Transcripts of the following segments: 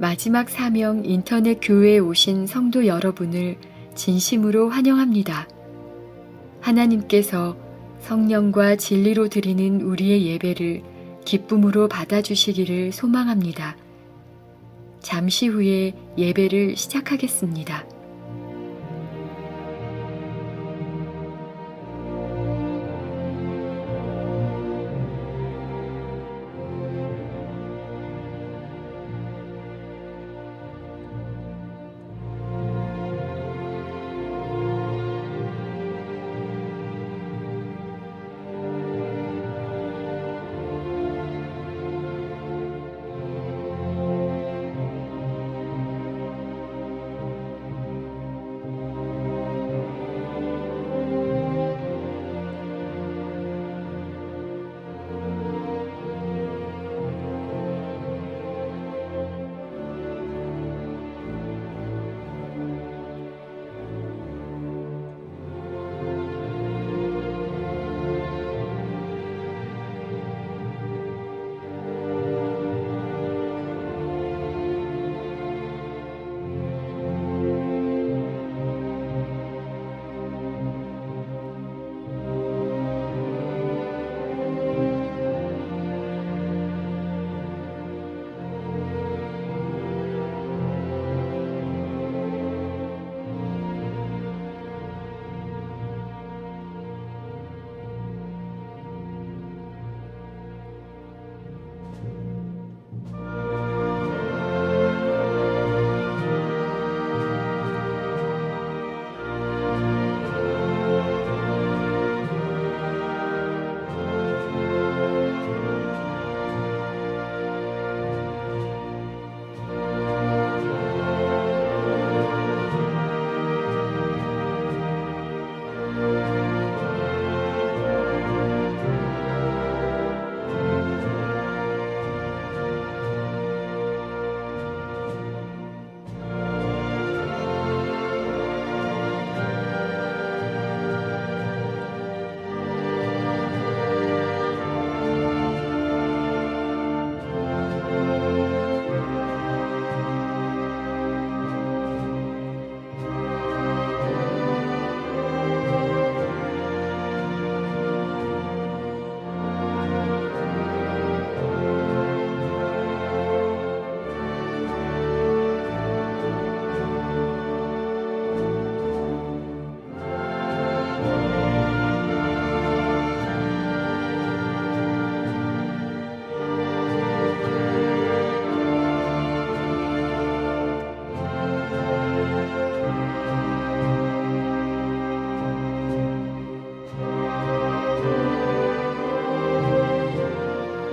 마지막 사명 인터넷 교회에 오신 성도 여러분을 진심으로 환영합니다. 하나님께서 성령과 진리로 드리는 우리의 예배를 기쁨으로 받아주시기를 소망합니다. 잠시 후에 예배를 시작하겠습니다.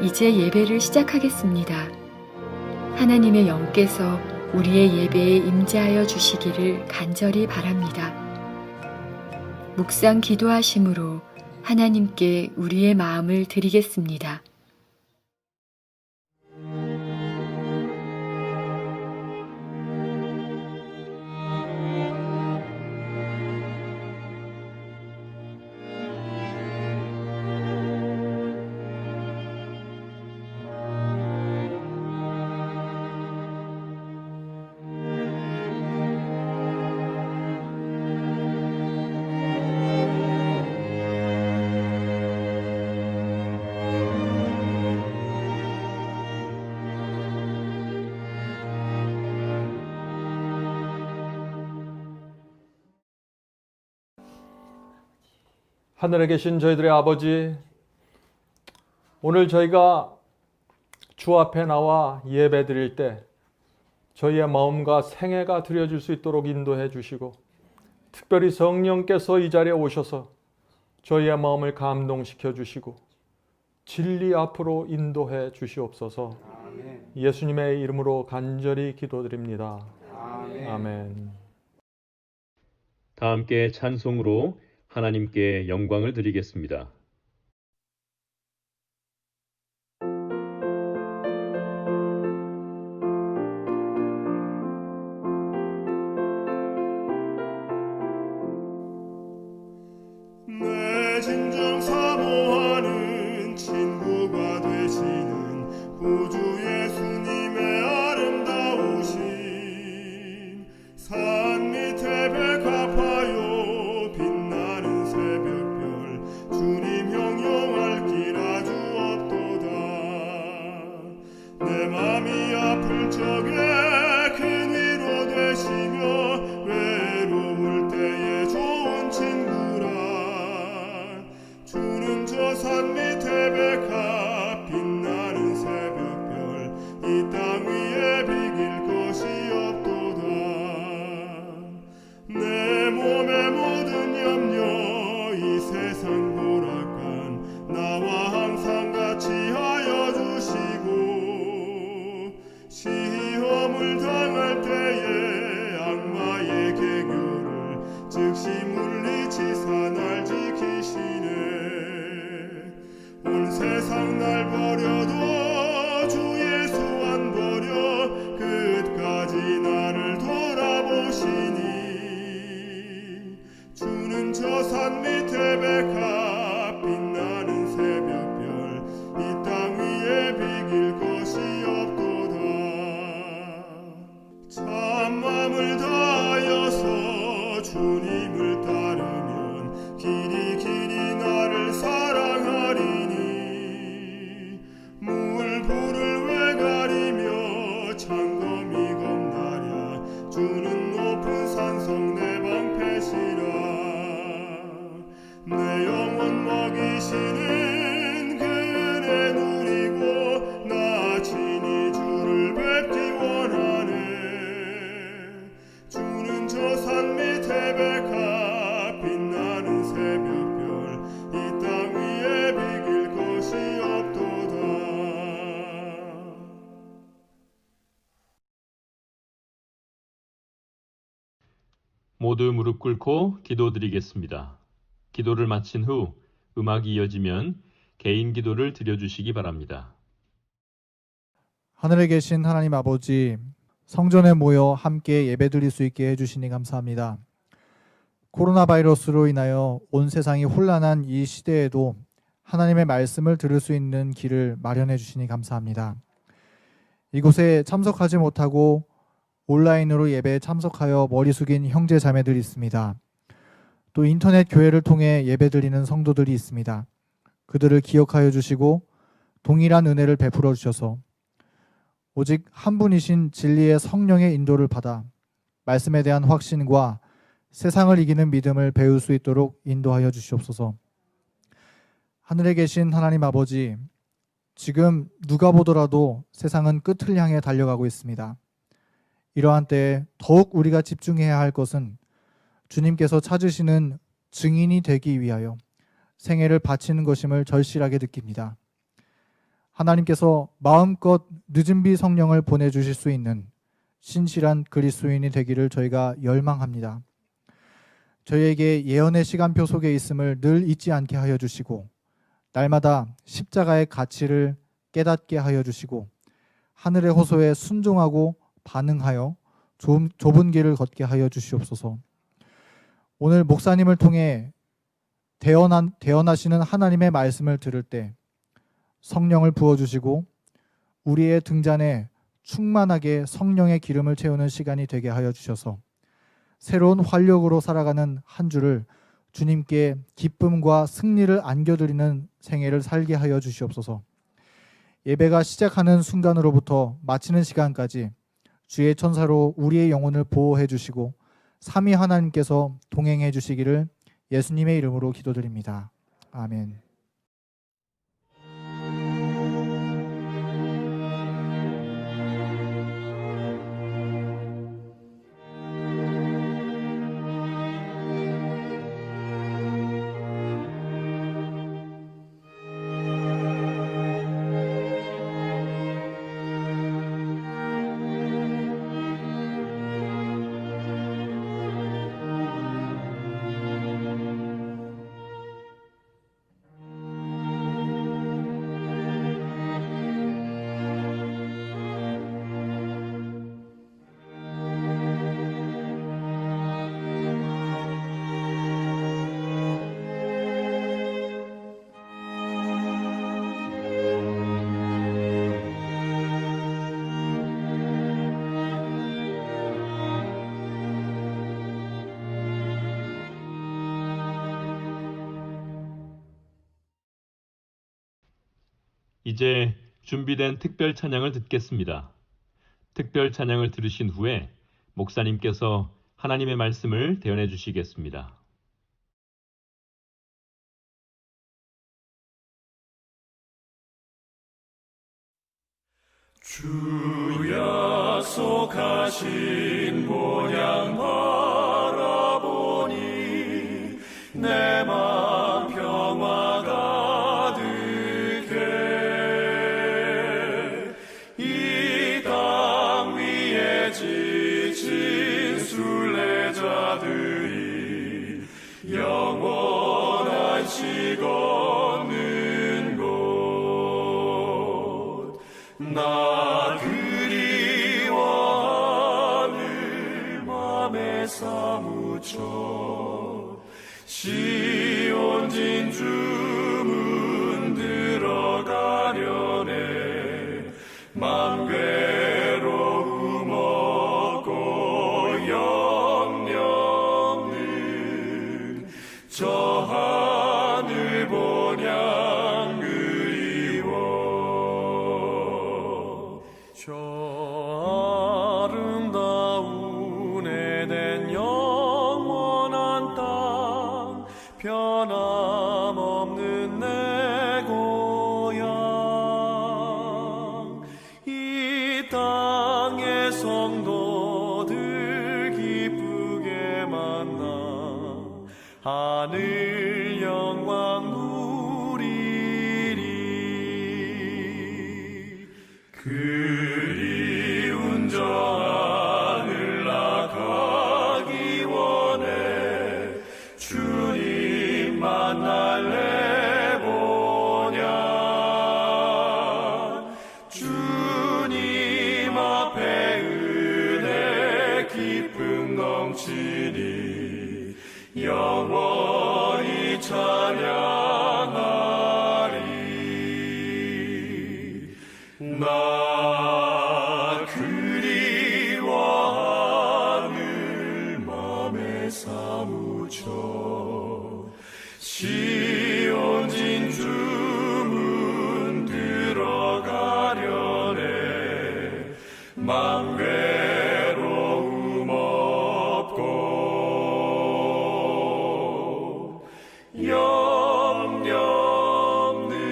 이제 예배를 시작하겠습니다. 하나님의 영께서 우리의 예배에 임재하여 주시기를 간절히 바랍니다. 묵상 기도하심으로 하나님께 우리의 마음을 드리겠습니다. 하늘에 계신 저희들의 아버지, 오늘 저희가 주 앞에 나와 예배 드릴 때 저희의 마음과 생애가 드려질 수 있도록 인도해 주시고, 특별히 성령께서 이 자리에 오셔서 저희의 마음을 감동시켜 주시고 진리 앞으로 인도해 주시옵소서. 아멘. 예수님의 이름으로 간절히 기도드립니다. 아멘. 아멘. 다 함께 찬송으로 하나님께 영광을 드리겠습니다. 내 진정 사모하는 친구가 되시는 구주 예수님의 아름다우신 주님을 따르면 길이 길이 나를 사랑하리니 물불을 왜 가리며 창검이 겁나랴 주는 높은 산성 내 방패시라 내 영혼 먹이시는 그 은혜 누리고 나 친히 주를 뵙기 원하네 주는 저 산 밑에 백합 빛나는 새벽별 이 땅 위에 비길 것이 없도다. 모두 무릎 꿇고 기도드리겠습니다. 기도를 마친 후 음악이 이어지면 개인 기도를 드려주시기 바랍니다. 하늘에 계신 하나님 아버지, 성전에 모여 함께 예배드릴 수 있게 해주시니 감사합니다. 코로나 바이러스로 인하여 온 세상이 혼란한 이 시대에도 하나님의 말씀을 들을 수 있는 길을 마련해 주시니 감사합니다. 이곳에 참석하지 못하고 온라인으로 예배에 참석하여 머리 숙인 형제 자매들이 있습니다. 또 인터넷 교회를 통해 예배드리는 성도들이 있습니다. 그들을 기억하여 주시고 동일한 은혜를 베풀어 주셔서 오직 한 분이신 진리의 성령의 인도를 받아 말씀에 대한 확신과 세상을 이기는 믿음을 배울 수 있도록 인도하여 주시옵소서. 하늘에 계신 하나님 아버지, 지금 누가 보더라도 세상은 끝을 향해 달려가고 있습니다. 이러한 때에 더욱 우리가 집중해야 할 것은 주님께서 찾으시는 증인이 되기 위하여 생애를 바치는 것임을 절실하게 느낍니다. 하나님께서 마음껏 늦은 비 성령을 보내주실 수 있는 신실한 그리스도인이 되기를 저희가 열망합니다. 저희에게 예언의 시간표 속에 있음을 늘 잊지 않게 하여 주시고 날마다 십자가의 가치를 깨닫게 하여 주시고 하늘의 호소에 순종하고 반응하여 좁은 길을 걷게 하여 주시옵소서. 오늘 목사님을 통해 대언하시는 하나님의 말씀을 들을 때 성령을 부어주시고 우리의 등잔에 충만하게 성령의 기름을 채우는 시간이 되게 하여 주셔서 새로운 활력으로 살아가는 한 주를 주님께 기쁨과 승리를 안겨드리는 생애를 살게 하여 주시옵소서. 예배가 시작하는 순간으로부터 마치는 시간까지 주의 천사로 우리의 영혼을 보호해 주시고 삼위 하나님께서 동행해 주시기를 예수님의 이름으로 기도드립니다. 아멘. 이제 준비된 특별 찬양을 듣겠습니다. 특별 찬양을 들으신 후에 목사님께서 하나님의 말씀을 대언해 주시겠습니다. 주 약속하신 본향 바라보니 내 맘 평화 가득해 이 땅 위에 지친 순례자들이 영원한 시 걷는 곳 나 그리워하는 맘에 사무쳐 시온 진주문 들어가려네 맘 괴로움 없고 영영 저 하늘 본향 그리워 저 아름다운 에덴 영원한 땅 변함없는 내 고향 이 땅의 성도들 기쁘게 만나 하늘 영광 누리리 그리운 저 하늘 나가기 원해 주님 만날래 보냐 주님 앞에 은혜 기쁨 넘치니 영원히 찬양하리 나 그리워하늘 맘에 사무쳐 시온 진주문 들어가려네 맘 외로움 없고 염려 없는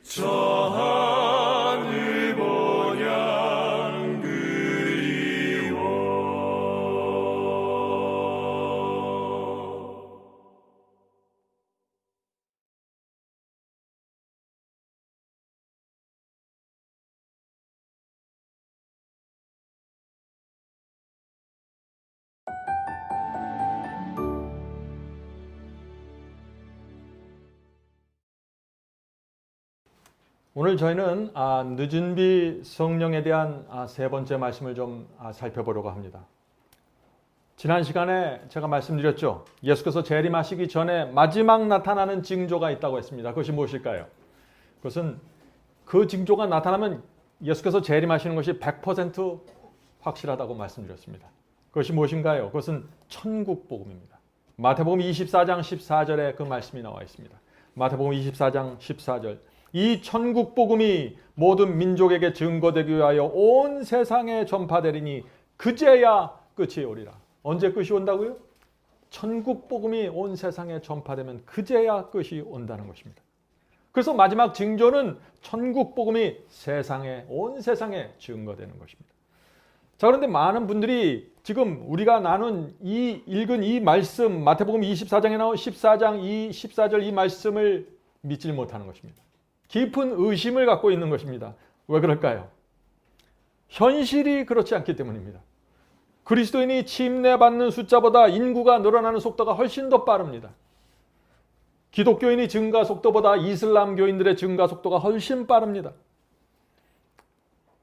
저 하늘 본향 그리워 오늘 저희는 늦은 비 성령에 대한 세 번째 말씀을 좀 살펴보려고 합니다. 지난 시간에 제가 말씀드렸죠. 예수께서 재림하시기 전에 마지막 나타나는 징조가 있다고 했습니다. 그것이 무엇일까요? 그것은 그 징조가 나타나면 예수께서 재림하시는 것이 100% 확실하다고 말씀드렸습니다. 그것이 무엇인가요? 그것은 천국 복음입니다. 마태복음 24장 14절에 그 말씀이 나와 있습니다. 마태복음 24장 14절 이 천국 복음이 모든 민족에게 증거되기 위하여 온 세상에 전파되리니 그제야 끝이 오리라. 언제 끝이 온다고요? 천국 복음이 온 세상에 전파되면 그제야 끝이 온다는 것입니다. 그래서 마지막 징조는 천국 복음이 온 세상에 증거되는 것입니다. 자, 그런데 많은 분들이 지금 우리가 읽은 이 말씀, 마태복음 24장에 나온 14절 이 말씀을 믿지 못하는 것입니다. 깊은 의심을 갖고 있는 것입니다. 왜 그럴까요? 현실이 그렇지 않기 때문입니다. 그리스도인이 침례받는 숫자보다 인구가 늘어나는 속도가 훨씬 더 빠릅니다. 기독교인이 증가 속도보다 이슬람교인들의 증가 속도가 훨씬 빠릅니다.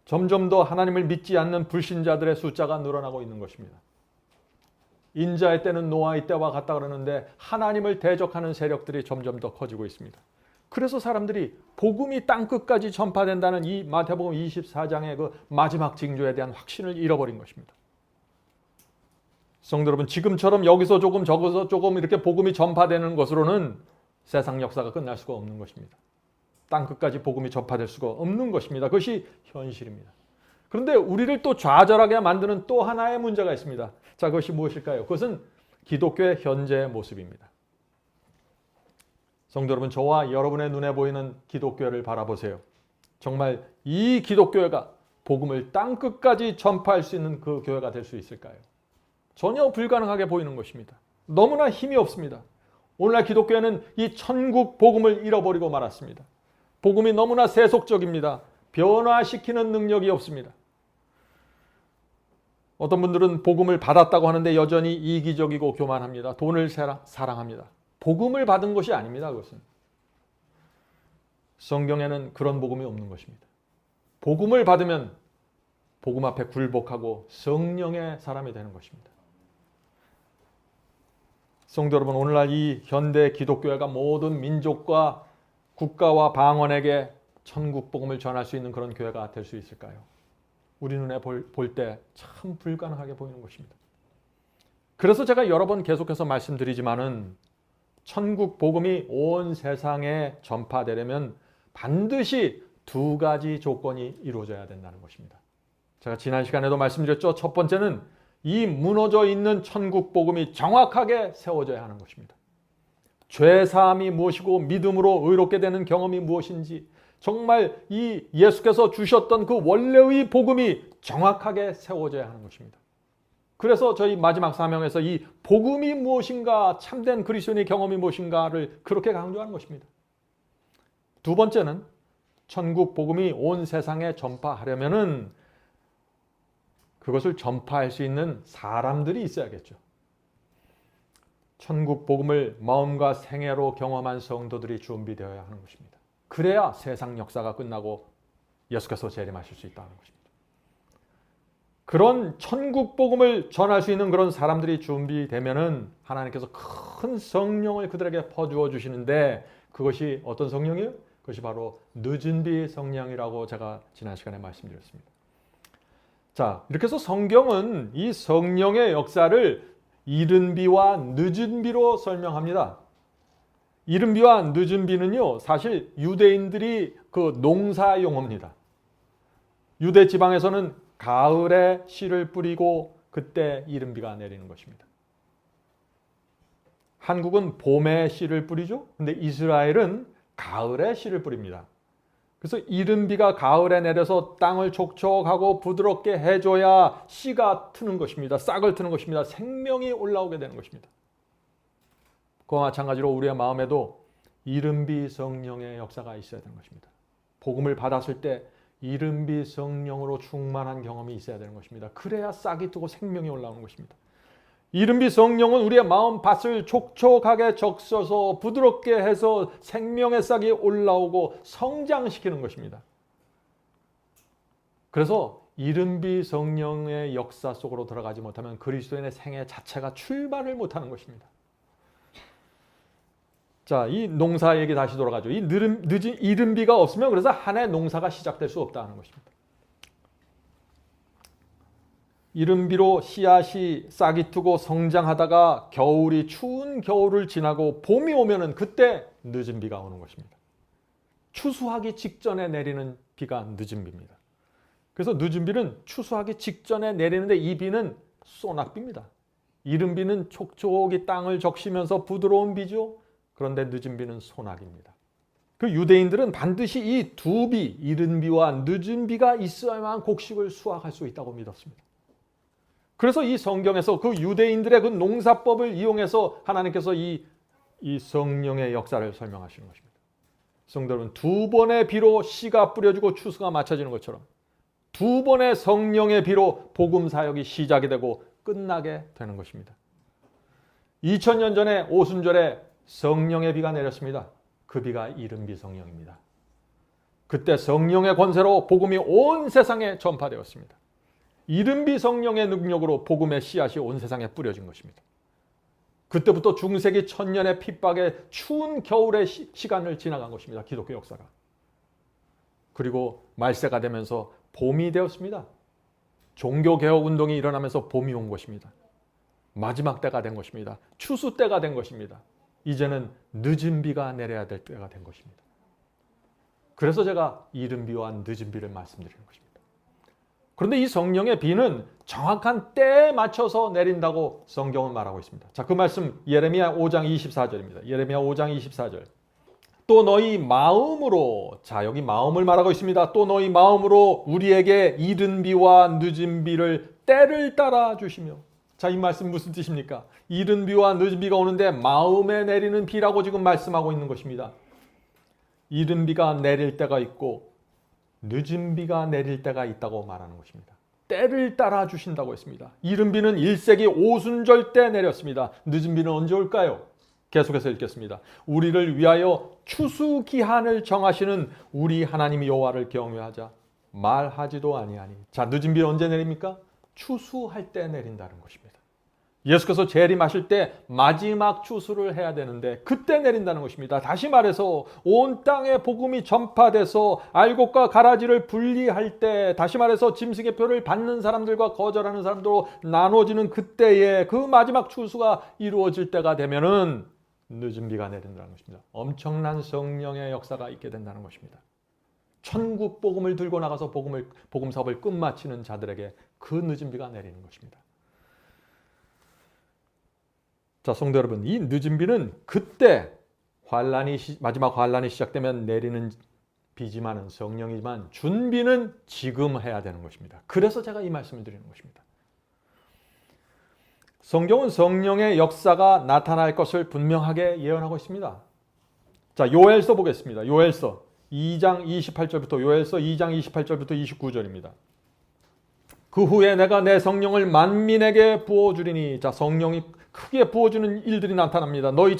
점점 더 하나님을 믿지 않는 불신자들의 숫자가 늘어나고 있는 것입니다. 인자의 때는 노아의 때와 같다 그러는데 하나님을 대적하는 세력들이 점점 더 커지고 있습니다. 그래서 사람들이 복음이 땅끝까지 전파된다는 이 마태복음 24장의 그 마지막 징조에 대한 확신을 잃어버린 것입니다. 성도 여러분, 지금처럼 여기서 조금 저기서 조금 이렇게 복음이 전파되는 것으로는 세상 역사가 끝날 수가 없는 것입니다. 땅끝까지 복음이 전파될 수가 없는 것입니다. 그것이 현실입니다. 그런데 우리를 또 좌절하게 만드는 또 하나의 문제가 있습니다. 자, 그것이 무엇일까요? 그것은 기독교의 현재의 모습입니다. 성도 여러분, 저와 여러분의 눈에 보이는 기독교를 바라보세요. 정말 이 기독교회가 복음을 땅끝까지 전파할 수 있는 그 교회가 될 수 있을까요? 전혀 불가능하게 보이는 것입니다. 너무나 힘이 없습니다. 오늘날 기독교회는 이 천국 복음을 잃어버리고 말았습니다. 복음이 너무나 세속적입니다. 변화시키는 능력이 없습니다. 어떤 분들은 복음을 받았다고 하는데 여전히 이기적이고 교만합니다. 돈을 사랑합니다. 복음을 받은 것이 아닙니다. 그것은 성경에는 그런 복음이 없는 것입니다. 복음을 받으면 복음 앞에 굴복하고 성령의 사람이 되는 것입니다. 성도 여러분, 오늘날 이 현대 기독교회가 모든 민족과 국가와 방언에게 천국 복음을 전할 수 있는 그런 교회가 될 수 있을까요? 우리 눈에 볼 때 참 불가능하게 보이는 것입니다. 그래서 제가 여러 번 계속해서 말씀드리지만은 천국 복음이 온 세상에 전파되려면 반드시 두 가지 조건이 이루어져야 된다는 것입니다. 제가 지난 시간에도 말씀드렸죠. 첫 번째는 이 무너져 있는 천국 복음이 정확하게 세워져야 하는 것입니다. 죄사함이 무엇이고 믿음으로 의롭게 되는 경험이 무엇인지, 정말 이 예수께서 주셨던 그 원래의 복음이 정확하게 세워져야 하는 것입니다. 그래서 저희 마지막 사명에서 이 복음이 무엇인가, 참된 그리스도인의 경험이 무엇인가를 그렇게 강조하는 것입니다. 두 번째는 천국 복음이 온 세상에 전파하려면은 그것을 전파할 수 있는 사람들이 있어야겠죠. 천국 복음을 마음과 생애로 경험한 성도들이 준비되어야 하는 것입니다. 그래야 세상 역사가 끝나고 예수께서 재림하실 수 있다는 것입니다. 그런 천국 복음을 전할 수 있는 그런 사람들이 준비되면은 하나님께서 큰 성령을 그들에게 퍼주어 주시는데, 그것이 어떤 성령이에요? 그것이 바로 늦은 비 성령이라고 제가 지난 시간에 말씀드렸습니다. 자, 이렇게 해서 성경은 이 성령의 역사를 이른 비와 늦은 비로 설명합니다. 이른 비와 늦은 비는요, 사실 유대인들이 그 농사 용어입니다. 유대 지방에서는 가을에 씨를 뿌리고 그때 이른 비가 내리는 것입니다. 한국은 봄에 씨를 뿌리죠. 근데 이스라엘은 가을에 씨를 뿌립니다. 그래서 이른 비가 가을에 내려서 땅을 촉촉하고 부드럽게 해줘야 씨가 트는 것입니다. 싹을 트는 것입니다. 생명이 올라오게 되는 것입니다. 그와 마찬가지로 우리의 마음에도 이른 비 성령의 역사가 있어야 되는 것입니다. 복음을 받았을 때 이른 비 성령으로 충만한 경험이 있어야 되는 것입니다. 그래야 싹이 트고 생명이 올라오는 것입니다. 이른 비 성령은 우리의 마음 밭을 촉촉하게 적셔서 부드럽게 해서 생명의 싹이 올라오고 성장시키는 것입니다. 그래서 이른 비 성령의 역사 속으로 들어가지 못하면 그리스도인의 생애 자체가 출발을 못하는 것입니다. 자, 이 농사 얘기 다시 돌아가죠. 이 이른 비가 없으면 그래서 한 해 농사가 시작될 수 없다는 것입니다. 이른 비로 씨앗이 싹이 트고 성장하다가 겨울이 추운 겨울을 지나고 봄이 오면은 그때 늦은 비가 오는 것입니다. 추수하기 직전에 내리는 비가 늦은 비입니다. 그래서 늦은 비는 추수하기 직전에 내리는데 이 비는 소낙비입니다. 이른 비는 촉촉이 땅을 적시면서 부드러운 비죠. 그런데 늦은 비는 소낙입니다. 그 유대인들은 반드시 이 두 비, 이른 비와 늦은 비가 있어야만 곡식을 수확할 수 있다고 믿었습니다. 그래서 이 성경에서 그 유대인들의 그 농사법을 이용해서 하나님께서 이 성령의 역사를 설명하시는 것입니다. 성도 여러분, 두 번의 비로 씨가 뿌려지고 추수가 맞춰지는 것처럼 두 번의 성령의 비로 복음 사역이 시작이 되고 끝나게 되는 것입니다. 2000년 전에 오순절에 성령의 비가 내렸습니다. 그 비가 이른 비 성령입니다. 그때 성령의 권세로 복음이 온 세상에 전파되었습니다. 이른 비 성령의 능력으로 복음의 씨앗이 온 세상에 뿌려진 것입니다. 그때부터 중세기 1000년의 핍박의 추운 겨울의 시간을 지나간 것입니다. 기독교 역사가. 그리고 말세가 되면서 봄이 되었습니다. 종교개혁운동이 일어나면서 봄이 온 것입니다. 마지막 때가 된 것입니다. 추수 때가 된 것입니다. 이제는 늦은 비가 내려야 될 때가 된 것입니다. 그래서 제가 이른 비와 늦은 비를 말씀드리는 것입니다. 그런데 이 성령의 비는 정확한 때에 맞춰서 내린다고 성경은 말하고 있습니다. 자, 그 말씀 예레미야 5장 24절입니다. 예레미야 5장 24절. 또 너희 마음으로, 자 여기 마음을 말하고 있습니다. 또 너희 마음으로 우리에게 이른 비와 늦은 비를 때를 따라 주시며. 자, 이 말씀 무슨 뜻입니까? 이른 비와 늦은 비가 오는데 마음에 내리는 비라고 지금 말씀하고 있는 것입니다. 이른 비가 내릴 때가 있고 늦은 비가 내릴 때가 있다고 말하는 것입니다. 때를 따라 주신다고 했습니다. 이른 비는 1세기 오순절 때 내렸습니다. 늦은 비는 언제 올까요? 계속해서 읽겠습니다. 우리를 위하여 추수 기한을 정하시는 우리 하나님 여호와를 경외하자. 말하지도 아니하니. 자, 늦은 비는 언제 내립니까? 추수할 때 내린다는 것입니다. 예수께서 재림하실 때 마지막 추수를 해야 되는데 그때 내린다는 것입니다. 다시 말해서 온 땅에 복음이 전파돼서 알곡과 가라지를 분리할 때, 다시 말해서 짐승의 표를 받는 사람들과 거절하는 사람들로 나눠지는 그때에 그 마지막 추수가 이루어질 때가 되면은 늦은 비가 내린다는 것입니다. 엄청난 성령의 역사가 있게 된다는 것입니다. 천국 복음을 들고 나가서 복음 사업을 끝마치는 자들에게 그 늦은 비가 내리는 것입니다. 자, 성도 여러분, 이 늦은 비는 그때 마지막 환란이 시작되면 내리는 비지만은 성령이지만 준비는 지금 해야 되는 것입니다. 그래서 제가 이 말씀을 드리는 것입니다. 성경은 성령의 역사가 나타날 것을 분명하게 예언하고 있습니다. 자, 요엘서 보겠습니다. 요엘서 2장 28절부터 요엘서 2장 28절부터 29절입니다. 그 후에 내가 내 성령을 만민에게 부어주리니, 자, 성령이 크게 부어주는 일들이 나타납니다. 너희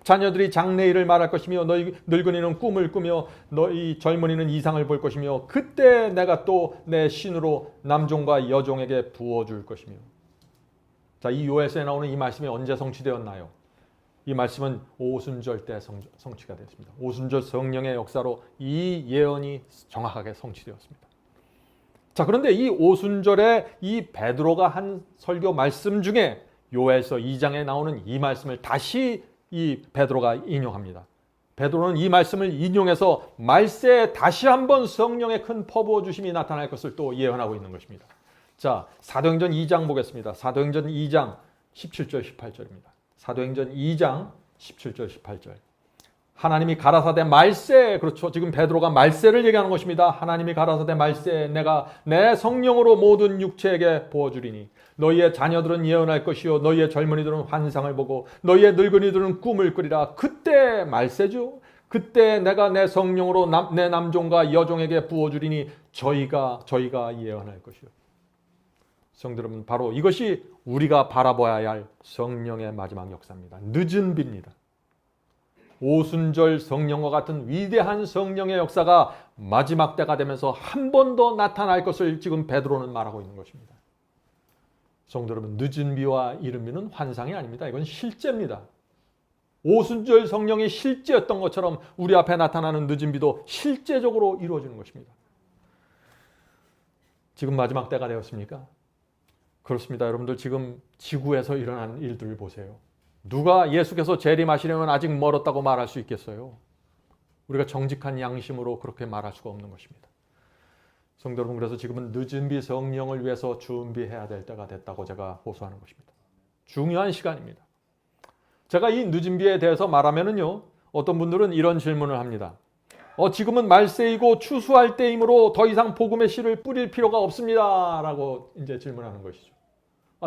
자녀들이 장래일을 말할 것이며 너희 늙은이는 꿈을 꾸며 너희 젊은이는 이상을 볼 것이며 그때 내가 또 내 신으로 남종과 여종에게 부어줄 것이며. 자, 이 요엘서에 나오는 이 말씀이 언제 성취되었나요? 이 말씀은 오순절 때 성취가 되었습니다. 오순절 성령의 역사로 이 예언이 정확하게 성취되었습니다. 자, 그런데 이 오순절에 이 베드로가 한 설교 말씀 중에 요엘서 2장에 나오는 이 말씀을 다시 이 베드로가 인용합니다. 베드로는 이 말씀을 인용해서 말세에 다시 한번 성령의 큰 퍼부어 주심이 나타날 것을 또 예언하고 있는 것입니다. 자, 사도행전 2장 보겠습니다. 사도행전 2장 17절 18절입니다. 사도행전 2장 17절 18절. 하나님이 가라사대 말세, 그렇죠. 지금 베드로가 말세를 얘기하는 것입니다. 하나님이 가라사대 말세 내가 내 성령으로 모든 육체에게 부어주리니 너희의 자녀들은 예언할 것이요 너희의 젊은이들은 환상을 보고 너희의 늙은이들은 꿈을 꾸리라. 그때 말세죠. 그때 내가 내 성령으로 내 남종과 여종에게 부어주리니 저희가 예언할 것이요. 성도 여러분, 바로 이것이 우리가 바라봐야 할 성령의 마지막 역사입니다. 늦은 비입니다. 오순절 성령과 같은 위대한 성령의 역사가 마지막 때가 되면서 한 번 더 나타날 것을 지금 베드로는 말하고 있는 것입니다. 성도 여러분, 늦은 비와 이른 비는 환상이 아닙니다. 이건 실제입니다. 오순절 성령이 실제였던 것처럼 우리 앞에 나타나는 늦은 비도 실제적으로 이루어지는 것입니다. 지금 마지막 때가 되었습니까? 그렇습니다. 여러분들, 지금 지구에서 일어나는 일들을 보세요. 누가 예수께서 재림하시려면 아직 멀었다고 말할 수 있겠어요? 우리가 정직한 양심으로 그렇게 말할 수가 없는 것입니다. 성도 여러분, 그래서 지금은 늦은 비 성령을 위해서 준비해야 될 때가 됐다고 제가 호소하는 것입니다. 중요한 시간입니다. 제가 이 늦은 비에 대해서 말하면은요, 어떤 분들은 이런 질문을 합니다. 지금은 말세이고 추수할 때이므로 더 이상 복음의 씨를 뿌릴 필요가 없습니다. 라고 이제 질문하는 것이죠.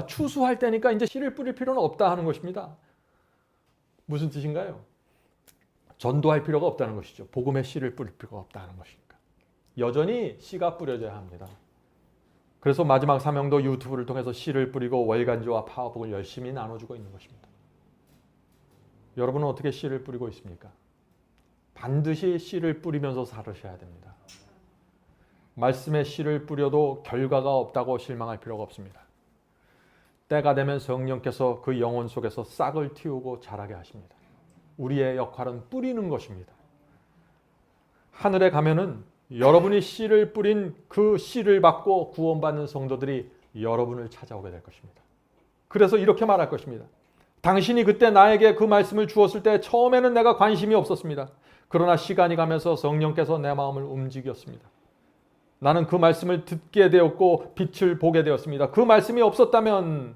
추수할 때니까 이제 씨를 뿌릴 필요는 없다 하는 것입니다. 무슨 뜻인가요? 전도할 필요가 없다는 것이죠. 복음의 씨를 뿌릴 필요가 없다는 것이니까. 여전히 씨가 뿌려져야 합니다. 그래서 마지막 사명도 유튜브를 통해서 씨를 뿌리고 월간지와 파워북을 열심히 나눠주고 있는 것입니다. 여러분은 어떻게 씨를 뿌리고 있습니까? 반드시 씨를 뿌리면서 살으셔야 됩니다. 말씀에 씨를 뿌려도 결과가 없다고 실망할 필요가 없습니다. 때가 되면 성령께서 그 영혼 속에서 싹을 틔우고 자라게 하십니다. 우리의 역할은 뿌리는 것입니다. 하늘에 가면은 여러분이 씨를 뿌린 그 씨를 받고 구원받는 성도들이 여러분을 찾아오게 될 것입니다. 그래서 이렇게 말할 것입니다. 당신이 그때 나에게 그 말씀을 주었을 때 처음에는 내가 관심이 없었습니다. 그러나 시간이 가면서 성령께서 내 마음을 움직였습니다. 나는 그 말씀을 듣게 되었고 빛을 보게 되었습니다. 그 말씀이 없었다면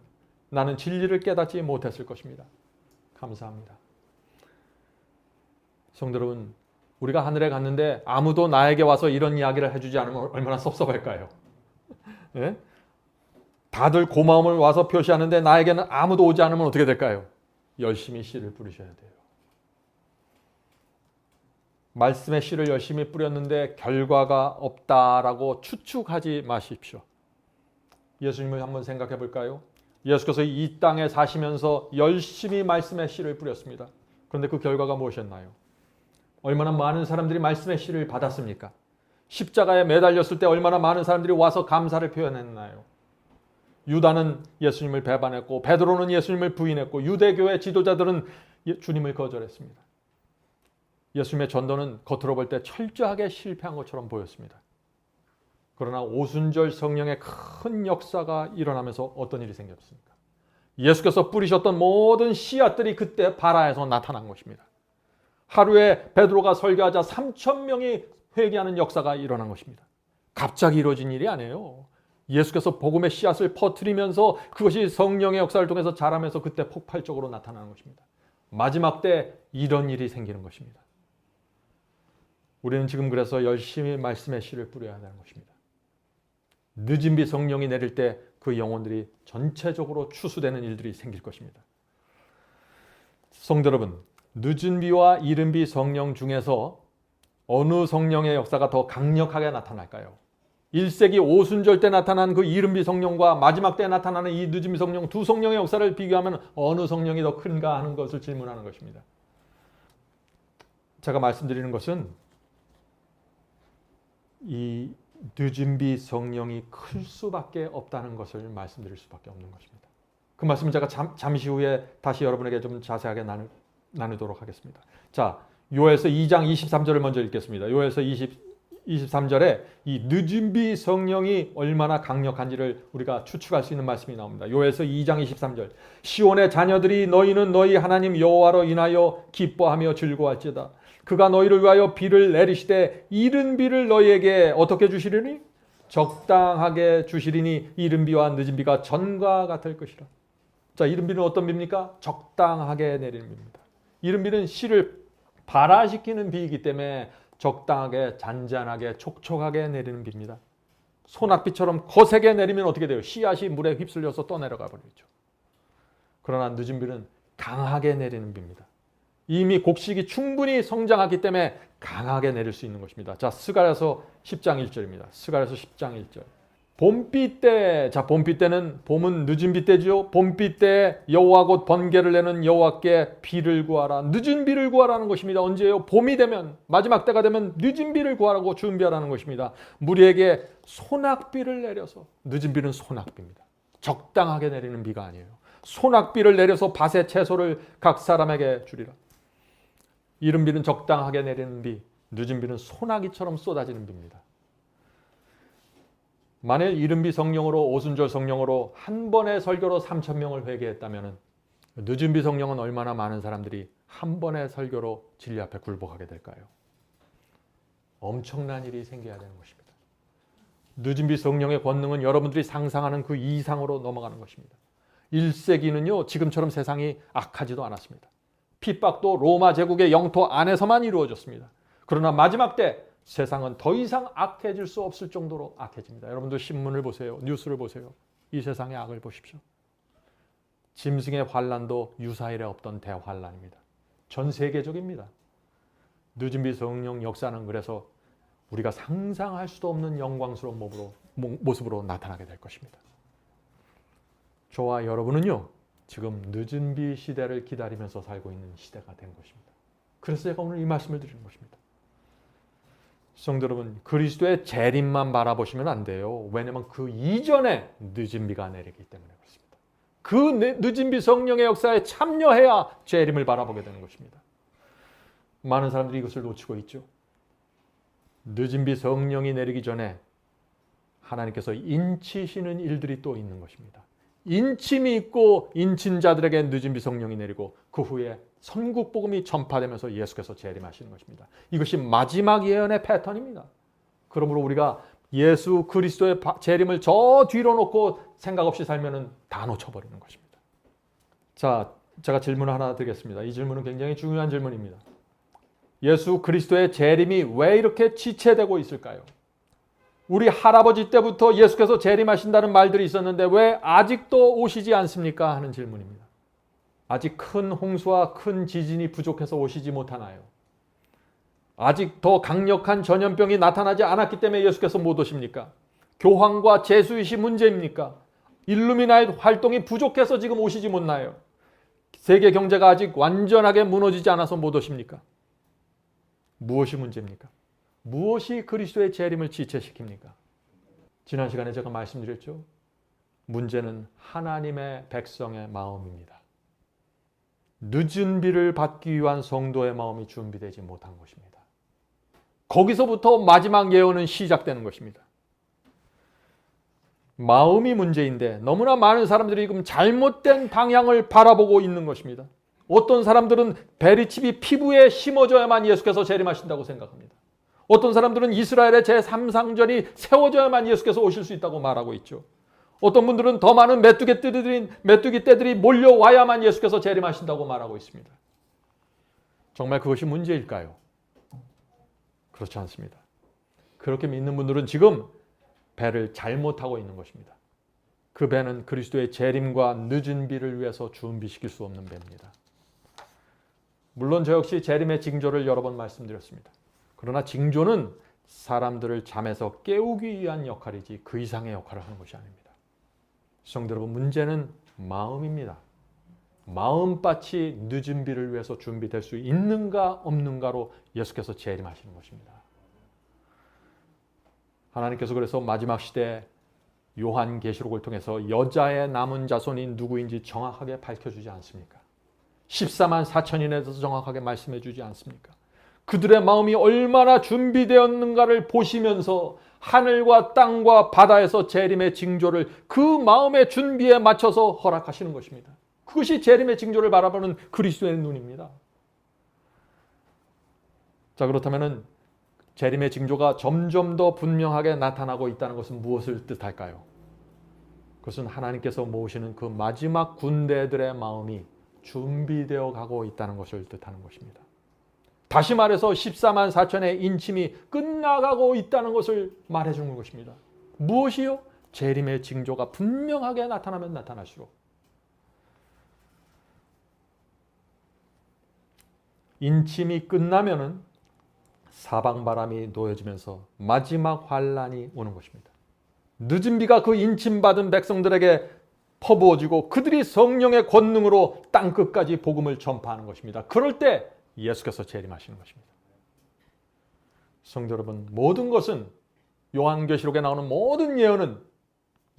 나는 진리를 깨닫지 못했을 것입니다. 감사합니다. 성도 여러분, 우리가 하늘에 갔는데 아무도 나에게 와서 이런 이야기를 해주지 않으면 얼마나 섭섭할까요? 예? 다들 고마움을 와서 표시하는데 나에게는 아무도 오지 않으면 어떻게 될까요? 열심히 씨를 뿌리셔야 돼요. 말씀의 씨를 열심히 뿌렸는데 결과가 없다라고 추측하지 마십시오. 예수님을 한번 생각해 볼까요? 예수께서 이 땅에 사시면서 열심히 말씀의 씨를 뿌렸습니다. 그런데 그 결과가 무엇이었나요? 얼마나 많은 사람들이 말씀의 씨를 받았습니까? 십자가에 매달렸을 때 얼마나 많은 사람들이 와서 감사를 표현했나요? 유다는 예수님을 배반했고 베드로는 예수님을 부인했고 유대교의 지도자들은 주님을 거절했습니다. 예수님의 전도는 겉으로 볼 때 철저하게 실패한 것처럼 보였습니다. 그러나 오순절 성령의 큰 역사가 일어나면서 어떤 일이 생겼습니까? 예수께서 뿌리셨던 모든 씨앗들이 그때 바라에서 나타난 것입니다. 하루에 베드로가 설교하자 3,000명이 회개하는 역사가 일어난 것입니다. 갑자기 이루어진 일이 아니에요. 예수께서 복음의 씨앗을 퍼뜨리면서 그것이 성령의 역사를 통해서 자라면서 그때 폭발적으로 나타나는 것입니다. 마지막 때 이런 일이 생기는 것입니다. 우리는 지금 그래서 열심히 말씀의 씨를 뿌려야 하는 것입니다. 늦은 비 성령이 내릴 때 그 영혼들이 전체적으로 추수되는 일들이 생길 것입니다. 성도 여러분, 늦은 비와 이른 비 성령 중에서 어느 성령의 역사가 더 강력하게 나타날까요? 1세기 오순절 때 나타난 그 이른 비 성령과 마지막 때 나타나는 이 늦은 비 성령 두 성령의 역사를 비교하면 어느 성령이 더 큰가 하는 것을 질문하는 것입니다. 제가 말씀드리는 것은 이 늦은 비 성령이 클 수밖에 없다는 것을 말씀드릴 수밖에 없는 것입니다. 그 말씀을 제가 잠시 후에 다시 여러분에게 좀 자세하게 나누도록 하겠습니다. 자, 요엘서 2장 23절을 먼저 읽겠습니다. 요엘서 23절에 이 늦은 비 성령이 얼마나 강력한지를 우리가 추측할 수 있는 말씀이 나옵니다. 요엘서 2장 23절. 시온의 자녀들이 너희는 너희 하나님 여호와로 인하여 기뻐하며 즐거워할지어다. 그가 너희를 위하여 비를 내리시되 이른 비를 너희에게 어떻게 주시리니? 적당하게 주시리니 이른 비와 늦은 비가 전과 같을 것이라. 자, 이른 비는 어떤 비입니까? 적당하게 내리는 비입니다. 이른 비는 씨를 발화시키는 비이기 때문에 적당하게 잔잔하게 촉촉하게 내리는 비입니다. 소낙비처럼 거세게 내리면 어떻게 돼요? 씨앗이 물에 휩쓸려서 떠내려가 버리죠. 그러나 늦은 비는 강하게 내리는 비입니다. 이미 곡식이 충분히 성장하기 때문에 강하게 내릴 수 있는 것입니다. 자, 스가랴서 10장 1절입니다. 스가랴서 10장 1절. 봄비 때, 자, 봄비 때는 봄은 늦은 비 때죠. 봄비 때 여호와 곧 번개를 내는 여호와께 비를 구하라. 늦은 비를 구하라는 것입니다. 언제예요? 봄이 되면, 마지막 때가 되면 늦은 비를 구하라고 준비하라는 것입니다. 무리에게 소낙비를 내려서, 늦은 비는 소낙비입니다. 적당하게 내리는 비가 아니에요. 소낙비를 내려서 밭의 채소를 각 사람에게 주리라. 이른 비는 적당하게 내리는 비, 늦은 비는 소나기처럼 쏟아지는 비입니다. 만일 이른 비 성령으로 오순절 성령으로 한 번의 설교로 3,000명을 회개했다면 늦은 비 성령은 얼마나 많은 사람들이 한 번의 설교로 진리 앞에 굴복하게 될까요? 엄청난 일이 생겨야 되는 것입니다. 늦은 비 성령의 권능은 여러분들이 상상하는 그 이상으로 넘어가는 것입니다. 1세기는요, 지금처럼 세상이 악하지도 않았습니다. 핍박도 로마 제국의 영토 안에서만 이루어졌습니다. 그러나 마지막 때 세상은 더 이상 악해질 수 없을 정도로 악해집니다. 여러분들 신문을 보세요. 뉴스를 보세요. 이 세상의 악을 보십시오. 짐승의 환란도 유사일에 없던 대환란입니다. 전 세계적입니다. 늦은 비 성령 역사는 그래서 우리가 상상할 수도 없는 영광스러운 모습으로 나타나게 될 것입니다. 저와 여러분은요, 지금 늦은 비 시대를 기다리면서 살고 있는 시대가 된 것입니다. 그래서 제가 오늘 이 말씀을 드리는 것입니다. 성도 여러분, 그리스도의 재림만 바라보시면 안 돼요. 왜냐하면 그 이전에 늦은 비가 내리기 때문에 그렇습니다. 그 늦은 비 성령의 역사에 참여해야 재림을 바라보게 되는 것입니다. 많은 사람들이 이것을 놓치고 있죠. 늦은 비 성령이 내리기 전에 하나님께서 인치시는 일들이 또 있는 것입니다. 인침이 있고 인친 자들에게 늦은 비 성령이 내리고 그 후에 선국 복음이 전파되면서 예수께서 재림하시는 것입니다. 이것이 마지막 예언의 패턴입니다. 그러므로 우리가 예수 그리스도의 재림을 저 뒤로 놓고 생각 없이 살면은 다 놓쳐버리는 것입니다. 자, 제가 질문을 하나 드리겠습니다. 이 질문은 굉장히 중요한 질문입니다. 예수 그리스도의 재림이 왜 이렇게 지체되고 있을까요? 우리 할아버지 때부터 예수께서 재림하신다는 말들이 있었는데 왜 아직도 오시지 않습니까? 하는 질문입니다. 아직 큰 홍수와 큰 지진이 부족해서 오시지 못하나요? 아직 더 강력한 전염병이 나타나지 않았기 때문에 예수께서 못 오십니까? 교황과 제수잇이 문제입니까? 일루미나이트 활동이 부족해서 지금 오시지 못나요? 세계 경제가 아직 완전하게 무너지지 않아서 못 오십니까? 무엇이 문제입니까? 무엇이 그리스도의 재림을 지체시킵니까? 지난 시간에 제가 말씀드렸죠. 문제는 하나님의 백성의 마음입니다. 늦은 비를 받기 위한 성도의 마음이 준비되지 못한 것입니다. 거기서부터 마지막 예언은 시작되는 것입니다. 마음이 문제인데 너무나 많은 사람들이 지금 잘못된 방향을 바라보고 있는 것입니다. 어떤 사람들은 베리칩이 피부에 심어져야만 예수께서 재림하신다고 생각합니다. 어떤 사람들은 이스라엘의 제3상전이 세워져야만 예수께서 오실 수 있다고 말하고 있죠. 어떤 분들은 더 많은 메뚜기 떼들이 몰려와야만 예수께서 재림하신다고 말하고 있습니다. 정말 그것이 문제일까요? 그렇지 않습니다. 그렇게 믿는 분들은 지금 배를 잘못하고 있는 것입니다. 그 배는 그리스도의 재림과 늦은 비를 위해서 준비시킬 수 없는 배입니다. 물론 저 역시 재림의 징조를 여러 번 말씀드렸습니다. 그러나 징조는 사람들을 잠에서 깨우기 위한 역할이지 그 이상의 역할을 하는 것이 아닙니다. 성도 여러분, 문제는 마음입니다. 마음밭이 늦은 비를 위해서 준비될 수 있는가 없는가로 예수께서 재림하시는 것입니다. 하나님께서 그래서 마지막 시대에 요한계시록을 통해서 여자의 남은 자손이 누구인지 정확하게 밝혀주지 않습니까? 14만 4천인에 대해서 정확하게 말씀해 주지 않습니까? 그들의 마음이 얼마나 준비되었는가를 보시면서 하늘과 땅과 바다에서 재림의 징조를 그 마음의 준비에 맞춰서 허락하시는 것입니다. 그것이 재림의 징조를 바라보는 그리스도의 눈입니다. 자, 그렇다면 재림의 징조가 점점 더 분명하게 나타나고 있다는 것은 무엇을 뜻할까요? 그것은 하나님께서 모으시는 그 마지막 군대들의 마음이 준비되어 가고 있다는 것을 뜻하는 것입니다. 다시 말해서 14만 4천의 인침이 끝나가고 있다는 것을 말해주는 것입니다. 무엇이요? 재림의 징조가 분명하게 나타나면 나타날수록 인침이 끝나면은 사방바람이 놓여지면서 마지막 환란이 오는 것입니다. 늦은 비가 그 인침받은 백성들에게 퍼부어지고 그들이 성령의 권능으로 땅끝까지 복음을 전파하는 것입니다. 그럴 때 예수께서 재림하시는 것입니다. 성도 여러분, 모든 것은 요한계시록에 나오는 모든 예언은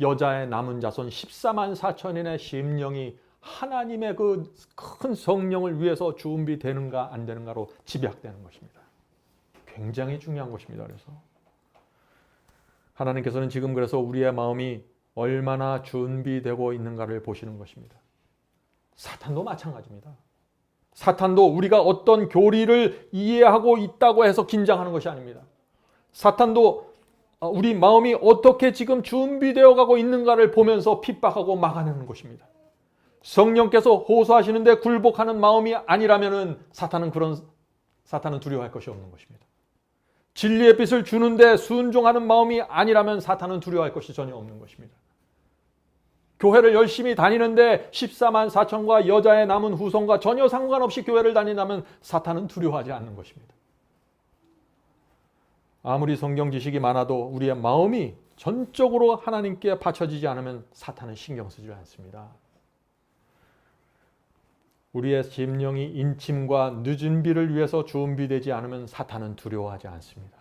여자의 남은 자손 14만 4천인의 심령이 하나님의 그 큰 성령을 위해서 준비되는가 안 되는가로 집약되는 것입니다. 굉장히 중요한 것입니다. 그래서 하나님께서는 지금 그래서 우리의 마음이 얼마나 준비되고 있는가를 보시는 것입니다. 사탄도 마찬가지입니다. 사탄도 우리가 어떤 교리를 이해하고 있다고 해서 긴장하는 것이 아닙니다. 사탄도 우리 마음이 어떻게 지금 준비되어 가고 있는가를 보면서 핍박하고 막아내는 것입니다. 성령께서 호소하시는데 굴복하는 마음이 아니라면 사탄은 두려워할 것이 없는 것입니다. 진리의 빛을 주는데 순종하는 마음이 아니라면 사탄은 두려워할 것이 전혀 없는 것입니다. 교회를 열심히 다니는데 14만 4천과 여자의 남은 후손과 전혀 상관없이 교회를 다닌다면 사탄은 두려워하지 않는 것입니다. 아무리 성경 지식이 많아도 우리의 마음이 전적으로 하나님께 바쳐지지 않으면 사탄은 신경 쓰지 않습니다. 우리의 심령이 인침과 늦은 비를 위해서 준비되지 않으면 사탄은 두려워하지 않습니다.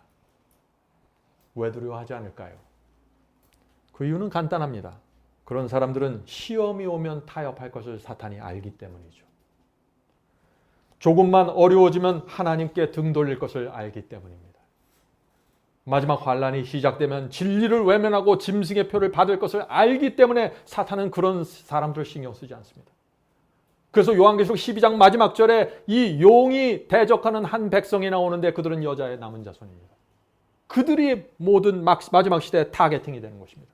왜 두려워하지 않을까요? 그 이유는 간단합니다. 그런 사람들은 시험이 오면 타협할 것을 사탄이 알기 때문이죠. 조금만 어려워지면 하나님께 등 돌릴 것을 알기 때문입니다. 마지막 환란이 시작되면 진리를 외면하고 짐승의 표를 받을 것을 알기 때문에 사탄은 그런 사람들을 신경 쓰지 않습니다. 그래서 요한계시록 12장 마지막 절에 이 용이 대적하는 한 백성이 나오는데 그들은 여자의 남은 자손입니다. 그들이 모든 마지막 시대의 타겟팅이 되는 것입니다.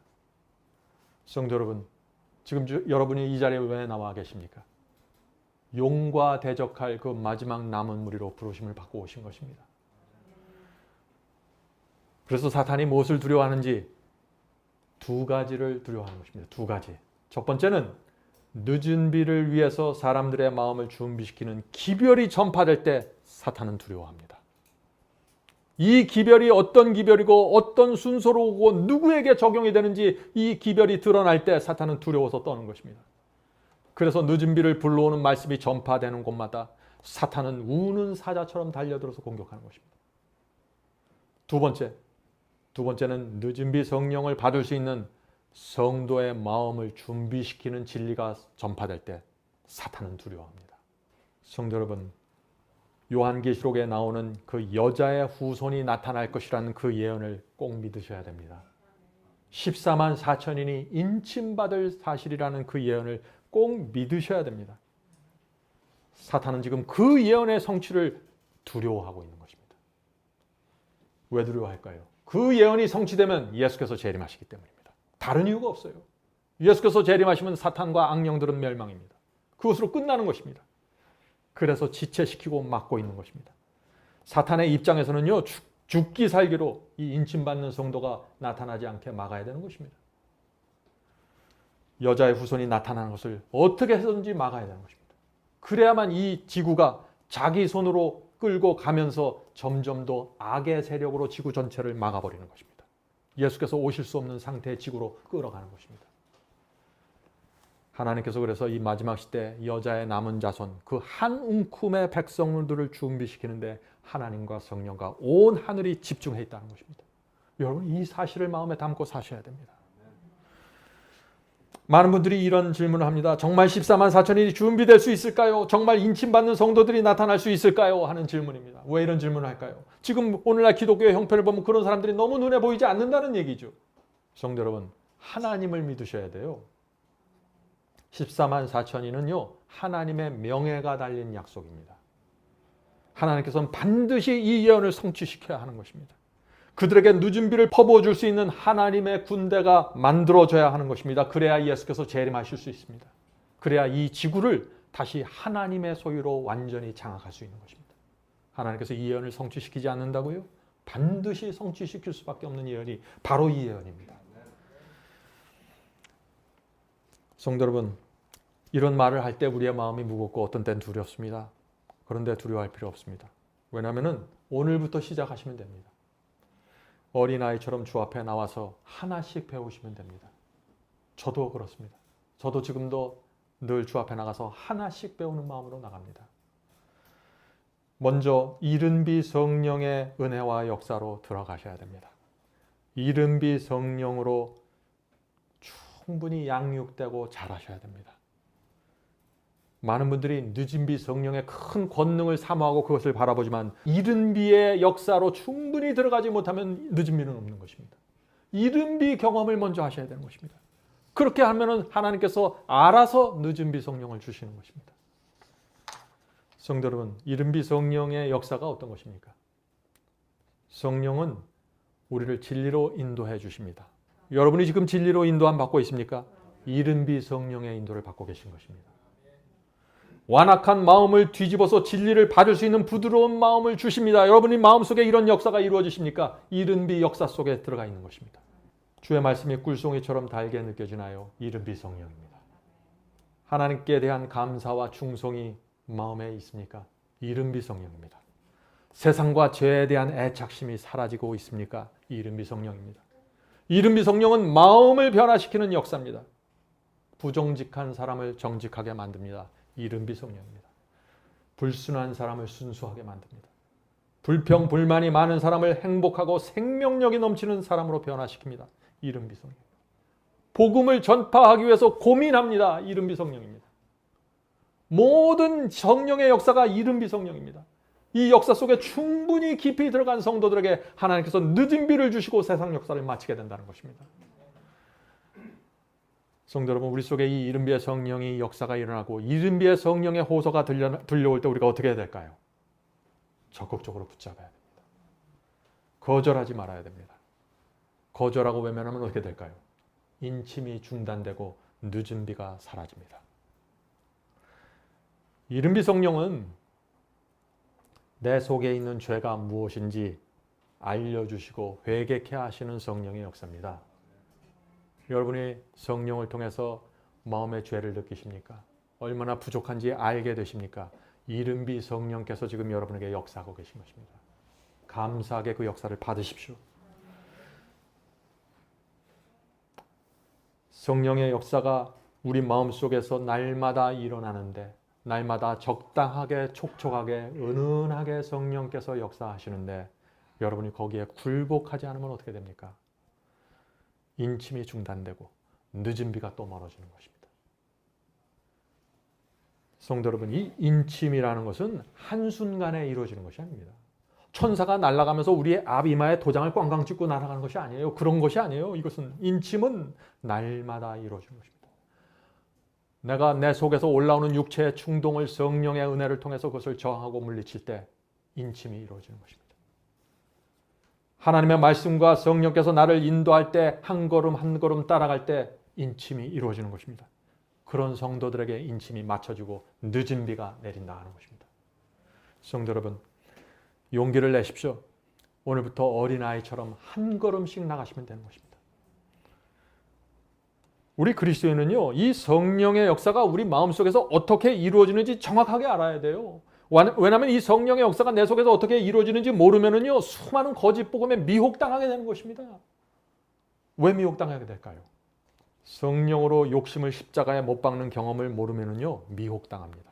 성도 여러분, 지금 여러분이 이 자리에 왜 나와 계십니까? 용과 대적할 그 마지막 남은 무리로 부르심을 받고 오신 것입니다. 그래서 사탄이 무엇을 두려워하는지 두 가지를 두려워하는 것입니다. 두 가지. 첫 번째는 늦은 비를 위해서 사람들의 마음을 준비시키는 기별이 전파될 때 사탄은 두려워합니다. 이 기별이 어떤 기별이고 어떤 순서로 오고 누구에게 적용이 되는지 이 기별이 드러날 때 사탄은 두려워서 떠는 것입니다. 그래서 늦은 비를 불러오는 말씀이 전파되는 곳마다 사탄은 우는 사자처럼 달려들어서 공격하는 것입니다. 두 번째는 늦은 비 성령을 받을 수 있는 성도의 마음을 준비시키는 진리가 전파될 때 사탄은 두려워합니다. 성도 여러분, 요한계시록에 나오는 그 여자의 후손이 나타날 것이라는 그 예언을 꼭 믿으셔야 됩니다. 14만 4천인이 인침받을 사실이라는 그 예언을 꼭 믿으셔야 됩니다. 사탄은 지금 그 예언의 성취를 두려워하고 있는 것입니다. 왜 두려워할까요? 그 예언이 성취되면 예수께서 재림하시기 때문입니다. 다른 이유가 없어요. 예수께서 재림하시면 사탄과 악령들은 멸망입니다. 그것으로 끝나는 것입니다. 그래서 지체시키고 막고 있는 것입니다. 사탄의 입장에서는요, 죽기 살기로 이 인침받는 성도가 나타나지 않게 막아야 되는 것입니다. 여자의 후손이 나타나는 것을 어떻게 해서든지 막아야 되는 것입니다. 그래야만 이 지구가 자기 손으로 끌고 가면서 점점 더 악의 세력으로 지구 전체를 막아버리는 것입니다. 예수께서 오실 수 없는 상태의 지구로 끌어가는 것입니다. 하나님께서 그래서 이 마지막 시대 여자의 남은 자손, 그 한 움큼의 백성들을 준비시키는데 하나님과 성령과 온 하늘이 집중해 있다는 것입니다. 여러분, 이 사실을 마음에 담고 사셔야 됩니다. 많은 분들이 이런 질문을 합니다. 정말 14만 4천이 준비될 수 있을까요? 정말 인침받는 성도들이 나타날 수 있을까요? 하는 질문입니다. 왜 이런 질문을 할까요? 지금 오늘날 기독교의 형편을 보면 그런 사람들이 너무 눈에 보이지 않는다는 얘기죠. 성도 여러분, 하나님을 믿으셔야 돼요. 14만 4천이는요, 하나님의 명예가 달린 약속입니다. 하나님께서는 반드시 이 예언을 성취시켜야 하는 것입니다. 그들에게 늦은 비를 퍼부어 줄 수 있는 하나님의 군대가 만들어져야 하는 것입니다. 그래야 예수께서 재림하실 수 있습니다. 그래야 이 지구를 다시 하나님의 소유로 완전히 장악할 수 있는 것입니다. 하나님께서 이 예언을 성취시키지 않는다고요? 반드시 성취시킬 수밖에 없는 예언이 바로 이 예언입니다. 성도 여러분, 이런 말을 할 때 우리의 마음이 무겁고 어떤 때는 두렵습니다. 그런데 두려워할 필요 없습니다. 왜냐하면 오늘부터 시작하시면 됩니다. 어린아이처럼 주 앞에 나와서 하나씩 배우시면 됩니다. 저도 그렇습니다. 저도 지금도 늘 주 앞에 나가서 하나씩 배우는 마음으로 나갑니다. 먼저 이른비 성령의 은혜와 역사로 들어가셔야 됩니다. 이른비 성령으로 충분히 양육되고 자라셔야 됩니다. 많은 분들이 늦은 비 성령의 큰 권능을 사모하고 그것을 바라보지만 이른 비의 역사로 충분히 들어가지 못하면 늦은 비는 없는 것입니다. 이른 비 경험을 먼저 하셔야 되는 것입니다. 그렇게 하면 하나님께서 알아서 늦은 비 성령을 주시는 것입니다. 성도 여러분, 이른 비 성령의 역사가 어떤 것입니까? 성령은 우리를 진리로 인도해 주십니다. 여러분이 지금 진리로 인도함 받고 있습니까? 이른 비 성령의 인도를 받고 계신 것입니다. 완악한 마음을 뒤집어서 진리를 받을 수 있는 부드러운 마음을 주십니다. 여러분이 마음속에 이런 역사가 이루어지십니까? 이른비 역사 속에 들어가 있는 것입니다. 주의 말씀이 꿀송이처럼 달게 느껴지나요? 이른비 성령입니다. 하나님께 대한 감사와 충성이 마음에 있습니까? 이른비 성령입니다. 세상과 죄에 대한 애착심이 사라지고 있습니까? 이른비 성령입니다. 이른비 성령은 마음을 변화시키는 역사입니다. 부정직한 사람을 정직하게 만듭니다. 이른비 성령입니다. 불순한 사람을 순수하게 만듭니다. 불평, 불만이 많은 사람을 행복하고 생명력이 넘치는 사람으로 변화시킵니다. 이른비 성령. 복음을 전파하기 위해서 고민합니다. 이른비 성령입니다. 모든 성령의 역사가 이른비 성령입니다. 이 역사 속에 충분히 깊이 들어간 성도들에게 하나님께서 늦은 비를 주시고 세상 역사를 마치게 된다는 것입니다. 성도 여러분, 우리 속에 이 이른비의 성령이 역사가 일어나고 이른비의 성령의 호소가 들려올 때 우리가 어떻게 해야 될까요? 적극적으로 붙잡아야 됩니다. 거절하지 말아야 됩니다. 거절하고 외면하면 어떻게 될까요? 인침이 중단되고 늦은 비가 사라집니다. 이른비 성령은 내 속에 있는 죄가 무엇인지 알려주시고 회개케 하시는 성령의 역사입니다. 여러분이 성령을 통해서 마음의 죄를 느끼십니까? 얼마나 부족한지 알게 되십니까? 이른비 성령께서 지금 여러분에게 역사하고 계신 것입니다. 감사하게 그 역사를 받으십시오. 성령의 역사가 우리 마음속에서 날마다 일어나는데, 날마다 적당하게 촉촉하게 은은하게 성령께서 역사하시는데 여러분이 거기에 굴복하지 않으면 어떻게 됩니까? 인침이 중단되고 늦은 비가 또 멀어지는 것입니다. 성도 여러분, 이 인침이라는 것은 한순간에 이루어지는 것이 아닙니다. 천사가 날아가면서 우리의 앞 이마에 도장을 꽝꽝 찍고 날아가는 것이 아니에요. 그런 것이 아니에요. 이것은 인침은 날마다 이루어지는 것입니다. 내가 내 속에서 올라오는 육체의 충동을 성령의 은혜를 통해서 그것을 저항하고 물리칠 때 인침이 이루어지는 것입니다. 하나님의 말씀과 성령께서 나를 인도할 때 한 걸음 한 걸음 따라갈 때 인침이 이루어지는 것입니다. 그런 성도들에게 인침이 맞춰지고 늦은 비가 내린다 하는 것입니다. 성도 여러분, 용기를 내십시오. 오늘부터 어린아이처럼 한 걸음씩 나가시면 되는 것입니다. 우리 그리스도인은요, 이 성령의 역사가 우리 마음속에서 어떻게 이루어지는지 정확하게 알아야 돼요. 왜냐하면 이 성령의 역사가 내 속에서 어떻게 이루어지는지 모르면은요, 수많은 거짓 복음에 미혹당하게 되는 것입니다. 왜 미혹당하게 될까요? 성령으로 욕심을 십자가에 못 박는 경험을 모르면은요, 미혹당합니다.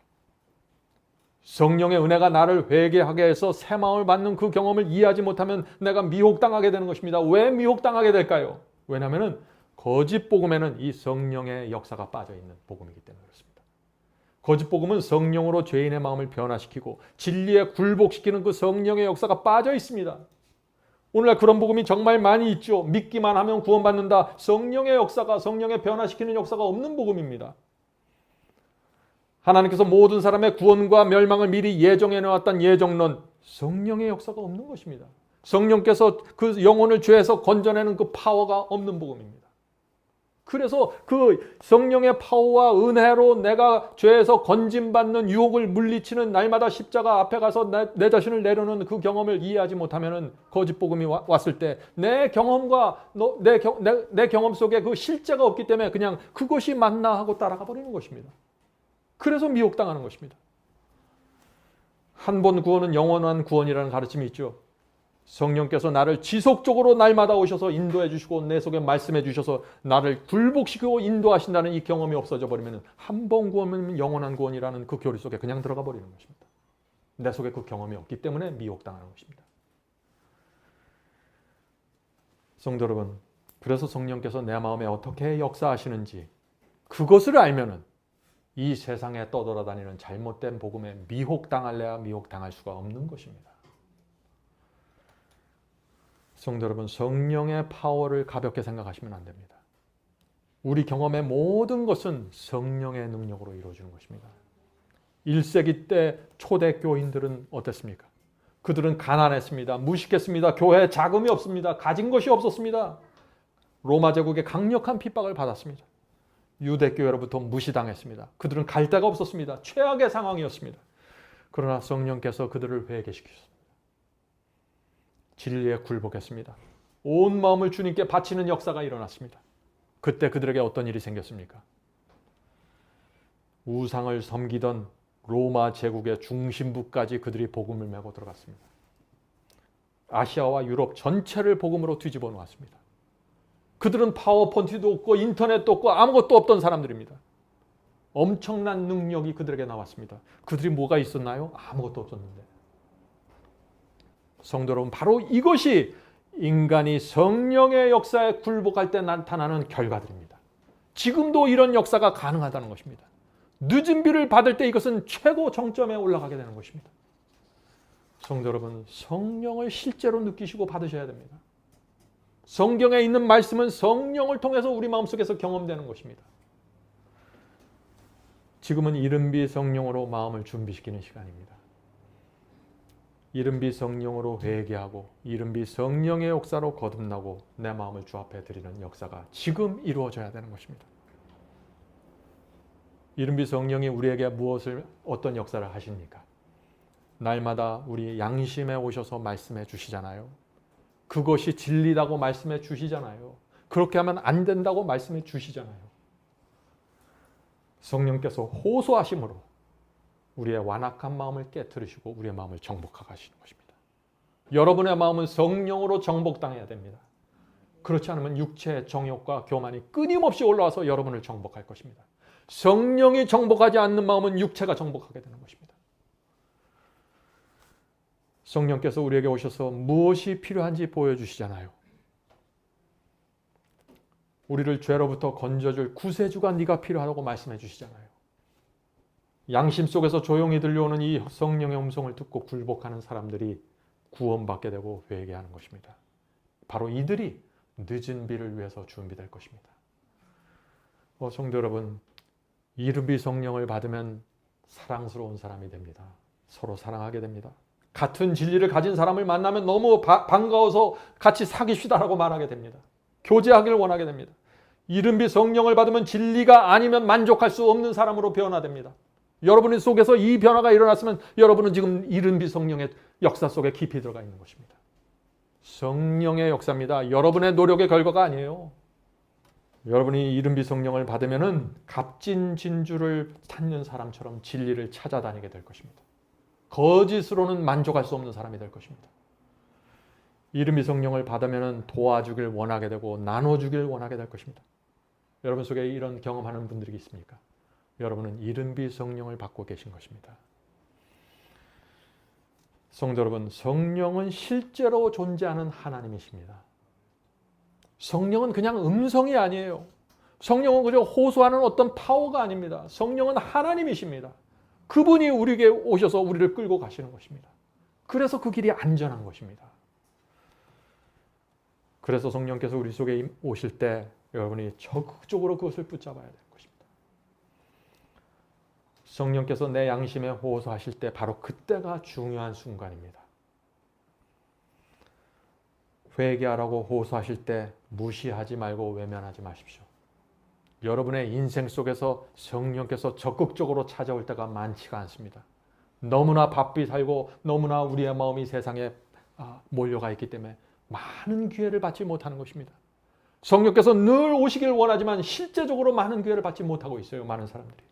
성령의 은혜가 나를 회개하게 해서 새 마음을 받는 그 경험을 이해하지 못하면 내가 미혹당하게 되는 것입니다. 왜 미혹당하게 될까요? 왜냐하면 거짓 복음에는 이 성령의 역사가 빠져 있는 복음이기 때문에 그렇습니다. 거짓 복음은 성령으로 죄인의 마음을 변화시키고 진리에 굴복시키는 그 성령의 역사가 빠져 있습니다. 오늘날 그런 복음이 정말 많이 있죠. 믿기만 하면 구원받는다. 성령의 역사가, 성령의 변화시키는 역사가 없는 복음입니다. 하나님께서 모든 사람의 구원과 멸망을 미리 예정해 놓았던 예정론, 성령의 역사가 없는 것입니다. 성령께서 그 영혼을 죄에서 건져내는 그 파워가 없는 복음입니다. 그래서 그 성령의 파워와 은혜로 내가 죄에서 건짐받는 유혹을 물리치는 날마다 십자가 앞에 가서 내 자신을 내려놓는 그 경험을 이해하지 못하면 거짓 복음이 왔을 때 내 경험과 내 경험 속에 그 실제가 없기 때문에 그냥 그것이 맞나 하고 따라가 버리는 것입니다. 그래서 미혹당하는 것입니다. 한 번 구원은 영원한 구원이라는 가르침이 있죠. 성령께서 나를 지속적으로 날마다 오셔서 인도해 주시고 내 속에 말씀해 주셔서 나를 굴복시키고 인도하신다는 이 경험이 없어져 버리면 한 번 구원은 영원한 구원이라는 그 교리 속에 그냥 들어가 버리는 것입니다. 내 속에 그 경험이 없기 때문에 미혹당하는 것입니다. 성도 여러분, 그래서 성령께서 내 마음에 어떻게 역사하시는지 그것을 알면은 이 세상에 떠돌아다니는 잘못된 복음에 미혹당할래야 미혹당할 수가 없는 것입니다. 성도 여러분, 성령의 파워를 가볍게 생각하시면 안 됩니다. 우리 경험의 모든 것은 성령의 능력으로 이루어지는 것입니다. 1세기 때 초대 교인들은 어땠습니까? 그들은 가난했습니다. 무식했습니다. 교회에 자금이 없습니다. 가진 것이 없었습니다. 로마 제국의 강력한 핍박을 받았습니다. 유대교회로부터 무시당했습니다. 그들은 갈 데가 없었습니다. 최악의 상황이었습니다. 그러나 성령께서 그들을 회개시키셨습니다. 진리에 굴복했습니다. 온 마음을 주님께 바치는 역사가 일어났습니다. 그때 그들에게 어떤 일이 생겼습니까? 우상을 섬기던 로마 제국의 중심부까지 그들이 복음을 메고 들어갔습니다. 아시아와 유럽 전체를 복음으로 뒤집어 놓았습니다. 그들은 파워포인트도 없고 인터넷도 없고 아무것도 없던 사람들입니다. 엄청난 능력이 그들에게 나왔습니다. 그들이 뭐가 있었나요? 아무것도 없었는데. 성도 여러분, 바로 이것이 인간이 성령의 역사에 굴복할 때 나타나는 결과들입니다. 지금도 이런 역사가 가능하다는 것입니다. 늦은 비를 받을 때 이것은 최고 정점에 올라가게 되는 것입니다. 성도 여러분, 성령을 실제로 느끼시고 받으셔야 됩니다. 성경에 있는 말씀은 성령을 통해서 우리 마음속에서 경험되는 것입니다. 지금은 이른비 성령으로 마음을 준비시키는 시간입니다. 이른비 성령으로 회개하고 이른비 성령의 역사로 거듭나고 내 마음을 주 앞에 드리는 역사가 지금 이루어져야 되는 것입니다. 이른비 성령이 우리에게 어떤 역사를 하십니까? 날마다 우리 양심에 오셔서 말씀해 주시잖아요. 그것이 진리라고 말씀해 주시잖아요. 그렇게 하면 안 된다고 말씀해 주시잖아요. 성령께서 호소하심으로 우리의 완악한 마음을 깨트리시고 우리의 마음을 정복하게 하시는 것입니다. 여러분의 마음은 성령으로 정복당해야 됩니다. 그렇지 않으면 육체의 정욕과 교만이 끊임없이 올라와서 여러분을 정복할 것입니다. 성령이 정복하지 않는 마음은 육체가 정복하게 되는 것입니다. 성령께서 우리에게 오셔서 무엇이 필요한지 보여주시잖아요. 우리를 죄로부터 건져줄 구세주가 네가 필요하다고 말씀해 주시잖아요. 양심 속에서 조용히 들려오는 이 성령의 음성을 듣고 굴복하는 사람들이 구원받게 되고 회개하는 것입니다. 바로 이들이 늦은 비를 위해서 준비될 것입니다. 성도 여러분, 이른비 성령을 받으면 사랑스러운 사람이 됩니다. 서로 사랑하게 됩니다. 같은 진리를 가진 사람을 만나면 너무 반가워서 같이 사귀시다라고 말하게 됩니다. 교제하기를 원하게 됩니다. 이른비 성령을 받으면 진리가 아니면 만족할 수 없는 사람으로 변화됩니다. 여러분의 속에서 이 변화가 일어났으면 여러분은 지금 이른비 성령의 역사 속에 깊이 들어가 있는 것입니다. 성령의 역사입니다. 여러분의 노력의 결과가 아니에요. 여러분이 이른비 성령을 받으면은 값진 진주를 찾는 사람처럼 진리를 찾아다니게 될 것입니다. 거짓으로는 만족할 수 없는 사람이 될 것입니다. 이른비 성령을 받으면은 도와주길 원하게 되고 나눠주길 원하게 될 것입니다. 여러분 속에 이런 경험하는 분들이 있습니까? 여러분은 이른비 성령을 받고 계신 것입니다. 성도 여러분, 성령은 실제로 존재하는 하나님이십니다. 성령은 그냥 음성이 아니에요. 성령은 그저 호소하는 어떤 파워가 아닙니다. 성령은 하나님이십니다. 그분이 우리에게 오셔서 우리를 끌고 가시는 것입니다. 그래서 그 길이 안전한 것입니다. 그래서 성령께서 우리 속에 오실 때 여러분이 적극적으로 그것을 붙잡아야 될 것입니다. 성령께서 내 양심에 호소하실 때 바로 그때가 중요한 순간입니다. 회개하라고 호소하실 때 무시하지 말고 외면하지 마십시오. 여러분의 인생 속에서 성령께서 적극적으로 찾아올 때가 많지가 않습니다. 너무나 바삐 살고 너무나 우리의 마음이 세상에 몰려가 있기 때문에 많은 기회를 받지 못하는 것입니다. 성령께서 늘 오시길 원하지만 실제적으로 많은 기회를 받지 못하고 있어요. 많은 사람들이.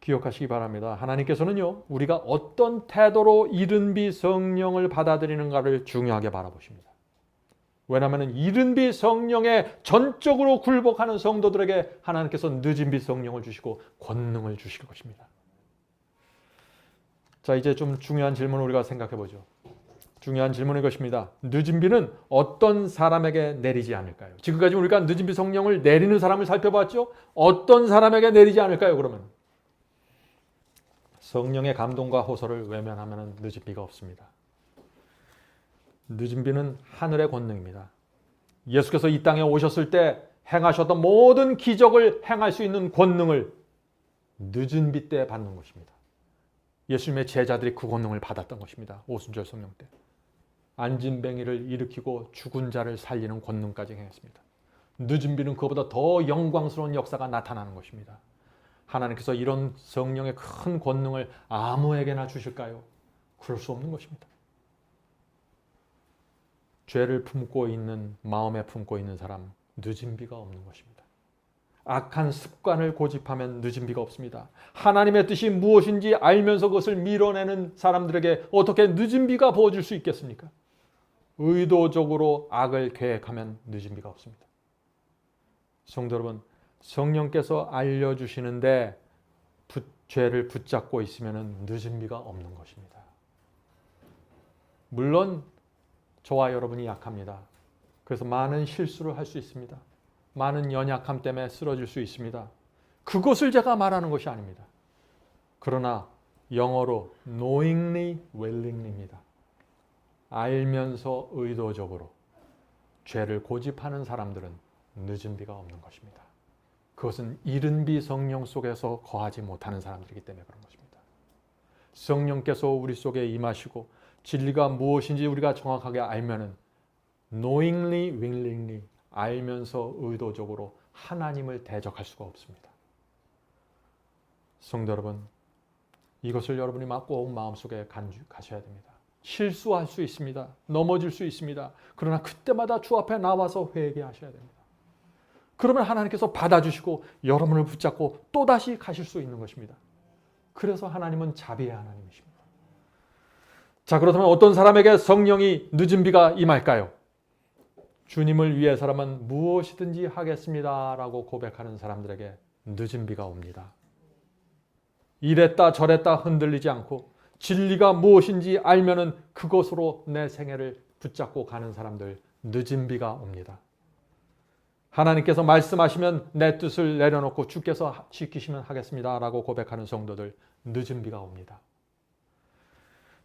기억하시기 바랍니다. 하나님께서는요, 우리가 어떤 태도로 이른비 성령을 받아들이는가를 중요하게 바라보십니다. 왜냐하면 이른비 성령에 전적으로 굴복하는 성도들에게 하나님께서 늦은비 성령을 주시고 권능을 주실 것입니다. 자, 이제 좀 중요한 질문을 우리가 생각해 보죠. 중요한 질문은 이것입니다. 늦은 비는 어떤 사람에게 내리지 않을까요? 지금까지 우리가 늦은 비 성령을 내리는 사람을 살펴봤죠? 어떤 사람에게 내리지 않을까요? 그러면 성령의 감동과 호소를 외면하면 늦은 비가 없습니다. 늦은 비는 하늘의 권능입니다. 예수께서 이 땅에 오셨을 때 행하셨던 모든 기적을 행할 수 있는 권능을 늦은 비 때 받는 것입니다. 예수님의 제자들이 그 권능을 받았던 것입니다. 오순절 성령 때. 안진뱅이를 일으키고 죽은 자를 살리는 권능까지 행했습니다. 늦은 비는 그보다 더 영광스러운 역사가 나타나는 것입니다. 하나님께서 이런 성령의 큰 권능을 아무에게나 주실까요? 그럴 수 없는 것입니다. 죄를 품고 있는, 마음에 품고 있는 사람, 늦은 비가 없는 것입니다. 악한 습관을 고집하면 늦은 비가 없습니다. 하나님의 뜻이 무엇인지 알면서 그것을 밀어내는 사람들에게 어떻게 늦은 비가 부어질 수 있겠습니까? 의도적으로 악을 계획하면 늦은 비가 없습니다. 성도 여러분, 성령께서 알려주시는데 죄를 붙잡고 있으면 늦은 비가 없는 것입니다. 물론 저와 여러분이 약합니다. 그래서 많은 실수를 할 수 있습니다. 많은 연약함 때문에 쓰러질 수 있습니다. 그것을 제가 말하는 것이 아닙니다. 그러나 영어로 knowingly, willingly입니다. 알면서 의도적으로 죄를 고집하는 사람들은 늦은 비가 없는 것입니다. 그것은 이른 비 성령 속에서 거하지 못하는 사람들이기 때문에 그런 것입니다. 성령께서 우리 속에 임하시고 진리가 무엇인지 우리가 정확하게 알면은 knowingly, willingly 알면서 의도적으로 하나님을 대적할 수가 없습니다. 성도 여러분, 이것을 여러분이 꼭 마음속에 가셔야 됩니다. 실수할 수 있습니다. 넘어질 수 있습니다. 그러나 그때마다 주 앞에 나와서 회개하셔야 됩니다. 그러면 하나님께서 받아주시고 여러분을 붙잡고 또다시 가실 수 있는 것입니다. 그래서 하나님은 자비의 하나님이십니다. 자, 그렇다면 어떤 사람에게 성령이 늦은 비가 임할까요? 주님을 위해서라면 무엇이든지 하겠습니다 라고 고백하는 사람들에게 늦은 비가 옵니다. 이랬다 저랬다 흔들리지 않고 진리가 무엇인지 알면은 그것으로 내 생애를 붙잡고 가는 사람들 늦은 비가 옵니다. 하나님께서 말씀하시면 내 뜻을 내려놓고 주께서 지키시면 하겠습니다 라고 고백하는 성도들, 늦은 비가 옵니다.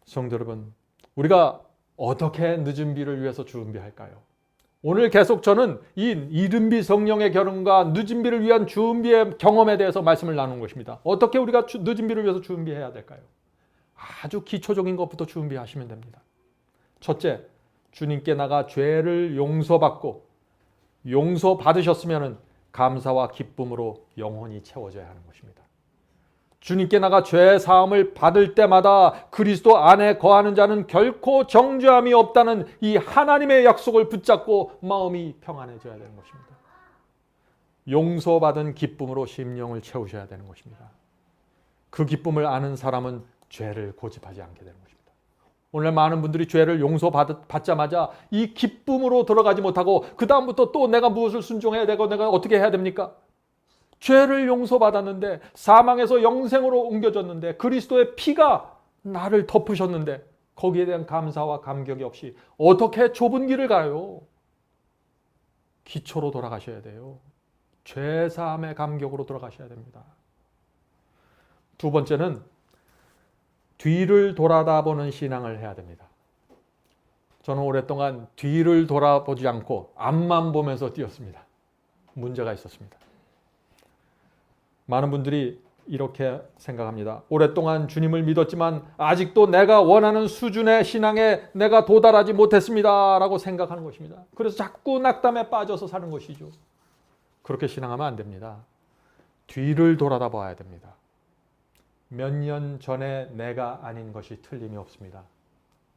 성도 여러분, 우리가 어떻게 늦은 비를 위해서 준비할까요? 오늘 계속 저는 이 이른 비 성령의 결혼과 늦은 비를 위한 준비의 경험에 대해서 말씀을 나누는 것입니다. 어떻게 우리가 늦은 비를 위해서 준비해야 될까요? 아주 기초적인 것부터 준비하시면 됩니다. 첫째, 주님께 나가 죄를 용서받고 용서받으셨으면 감사와 기쁨으로 영혼이 채워져야 하는 것입니다. 주님께 나가 죄 사함을 받을 때마다 그리스도 안에 거하는 자는 결코 정죄함이 없다는 이 하나님의 약속을 붙잡고 마음이 평안해져야 되는 것입니다. 용서받은 기쁨으로 심령을 채우셔야 되는 것입니다. 그 기쁨을 아는 사람은 죄를 고집하지 않게 되는 것입니다. 오늘 많은 분들이 죄를 용서받자마자 이 기쁨으로 들어가지 못하고 그 다음부터 또 내가 무엇을 순종해야 되고 내가 어떻게 해야 됩니까? 죄를 용서받았는데 사망에서 영생으로 옮겨졌는데 그리스도의 피가 나를 덮으셨는데 거기에 대한 감사와 감격이 없이 어떻게 좁은 길을 가요? 기초로 돌아가셔야 돼요. 죄사함의 감격으로 돌아가셔야 됩니다. 두 번째는 뒤를 돌아다보는 신앙을 해야 됩니다. 저는 오랫동안 뒤를 돌아보지 않고 앞만 보면서 뛰었습니다. 문제가 있었습니다. 많은 분들이 이렇게 생각합니다. 오랫동안 주님을 믿었지만 아직도 내가 원하는 수준의 신앙에 내가 도달하지 못했습니다 라고 생각하는 것입니다. 그래서 자꾸 낙담에 빠져서 사는 것이죠. 그렇게 신앙하면 안 됩니다. 뒤를 돌아다 봐야 됩니다. 몇 년 전에 내가 아닌 것이 틀림이 없습니다.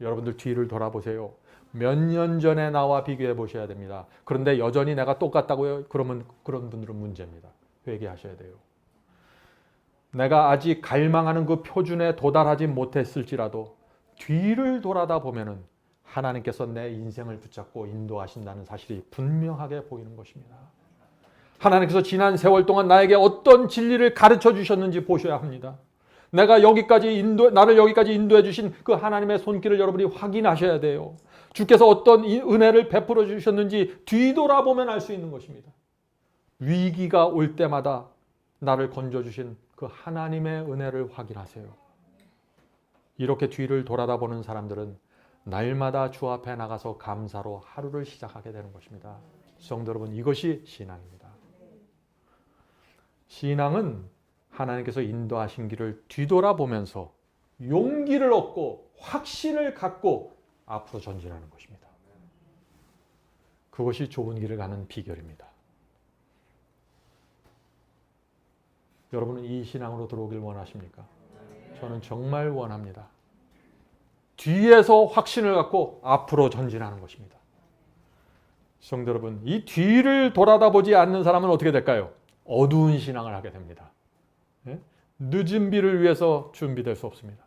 여러분들 뒤를 돌아보세요. 몇 년 전에 나와 비교해 보셔야 됩니다. 그런데 여전히 내가 똑같다고요? 그러면 그런 분들은 문제입니다. 회개하셔야 돼요. 내가 아직 갈망하는 그 표준에 도달하지 못했을지라도 뒤를 돌아다 보면은 하나님께서 내 인생을 붙잡고 인도하신다는 사실이 분명하게 보이는 것입니다. 하나님께서 지난 세월 동안 나에게 어떤 진리를 가르쳐 주셨는지 보셔야 합니다. 나를 여기까지 인도해 주신 그 하나님의 손길을 여러분이 확인하셔야 돼요. 주께서 어떤 은혜를 베풀어 주셨는지 뒤돌아보면 알 수 있는 것입니다. 위기가 올 때마다 나를 건져주신 그 하나님의 은혜를 확인하세요. 이렇게 뒤를 돌아다보는 사람들은 날마다 주 앞에 나가서 감사로 하루를 시작하게 되는 것입니다. 성도 여러분, 이것이 신앙입니다. 신앙은 하나님께서 인도하신 길을 뒤돌아보면서 용기를 얻고 확신을 갖고 앞으로 전진하는 것입니다. 그것이 좋은 길을 가는 비결입니다. 여러분은 이 신앙으로 들어오길 원하십니까? 저는 정말 원합니다. 뒤에서 확신을 갖고 앞으로 전진하는 것입니다. 성도 여러분, 이 뒤를 돌아다보지 않는 사람은 어떻게 될까요? 어두운 신앙을 하게 됩니다. 늦은 비를 위해서 준비될 수 없습니다.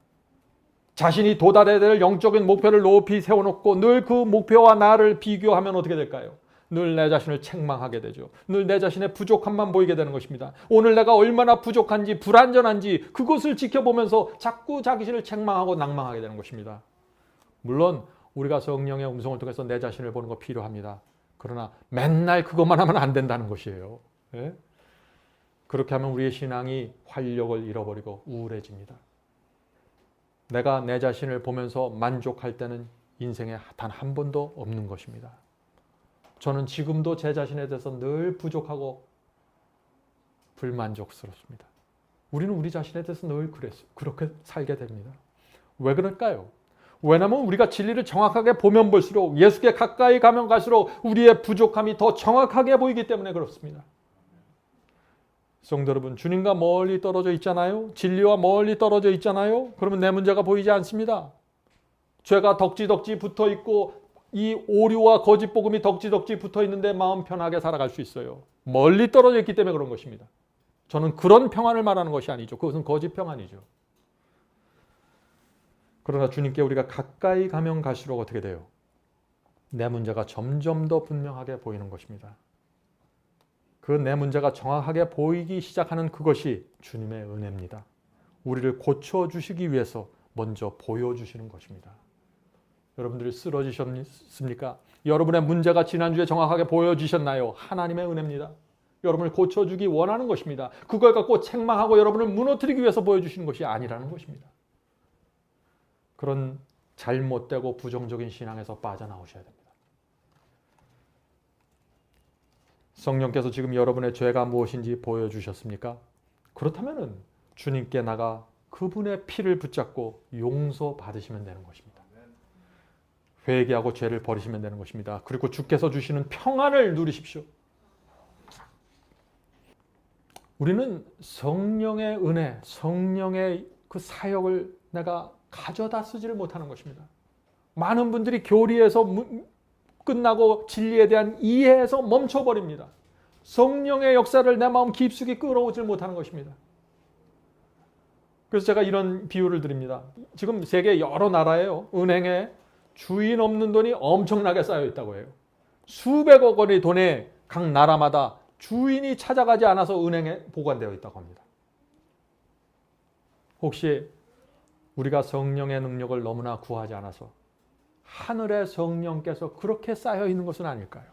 자신이 도달해야 될 영적인 목표를 높이 세워놓고 늘 그 목표와 나를 비교하면 어떻게 될까요? 늘 내 자신을 책망하게 되죠. 늘 내 자신의 부족함만 보이게 되는 것입니다. 오늘 내가 얼마나 부족한지 불완전한지 그것을 지켜보면서 자꾸 자기를 책망하고 낭망하게 되는 것입니다. 물론 우리가 성령의 음성을 통해서 내 자신을 보는 거 필요합니다. 그러나 맨날 그것만 하면 안 된다는 것이에요. 예? 그렇게 하면 우리의 신앙이 활력을 잃어버리고 우울해집니다. 내가 내 자신을 보면서 만족할 때는 인생에 단 한 번도 없는 것입니다. 저는 지금도 제 자신에 대해서 늘 부족하고 불만족스럽습니다. 우리는 우리 자신에 대해서 늘 그렇게 살게 됩니다. 왜 그럴까요? 왜냐하면 우리가 진리를 정확하게 보면 볼수록 예수께 가까이 가면 갈수록 우리의 부족함이 더 정확하게 보이기 때문에 그렇습니다. 성도 여러분, 주님과 멀리 떨어져 있잖아요. 진리와 멀리 떨어져 있잖아요. 그러면 내 문제가 보이지 않습니다. 죄가 덕지덕지 붙어 있고 이 오류와 거짓 복음이 덕지덕지 붙어 있는데 마음 편하게 살아갈 수 있어요. 멀리 떨어져 있기 때문에 그런 것입니다. 저는 그런 평안을 말하는 것이 아니죠. 그것은 거짓 평안이죠. 그러나 주님께 우리가 가까이 가면 갈수록 어떻게 돼요? 내 문제가 점점 더 분명하게 보이는 것입니다. 그 내 문제가 정확하게 보이기 시작하는 그것이 주님의 은혜입니다. 우리를 고쳐주시기 위해서 먼저 보여주시는 것입니다. 여러분들이 쓰러지셨습니까? 여러분의 문제가 지난주에 정확하게 보여지셨나요? 하나님의 은혜입니다. 여러분을 고쳐주기 원하는 것입니다. 그걸 갖고 책망하고 여러분을 무너뜨리기 위해서 보여주시는 것이 아니라는 것입니다. 그런 잘못되고 부정적인 신앙에서 빠져나오셔야 됩니다. 성령께서 지금 여러분의 죄가 무엇인지 보여주셨습니까? 그렇다면 주님께 나가 그분의 피를 붙잡고 용서받으시면 되는 것입니다. 회개하고 죄를 버리시면 되는 것입니다. 그리고 주께서 주시는 평안을 누리십시오. 우리는 성령의 은혜, 성령의 그 사역을 내가 가져다 쓰지를 못하는 것입니다. 많은 분들이 교리에서 끝나고 진리에 대한 이해에서 멈춰버립니다. 성령의 역사를 내 마음 깊숙이 끌어오질 못하는 것입니다. 그래서 제가 이런 비유를 드립니다. 지금 세계 여러 나라에요. 은행에 주인 없는 돈이 엄청나게 쌓여 있다고 해요. 수백억 원의 돈에 각 나라마다 주인이 찾아가지 않아서 은행에 보관되어 있다고 합니다. 혹시 우리가 성령의 능력을 너무나 구하지 않아서 하늘의 성령께서 그렇게 쌓여 있는 것은 아닐까요?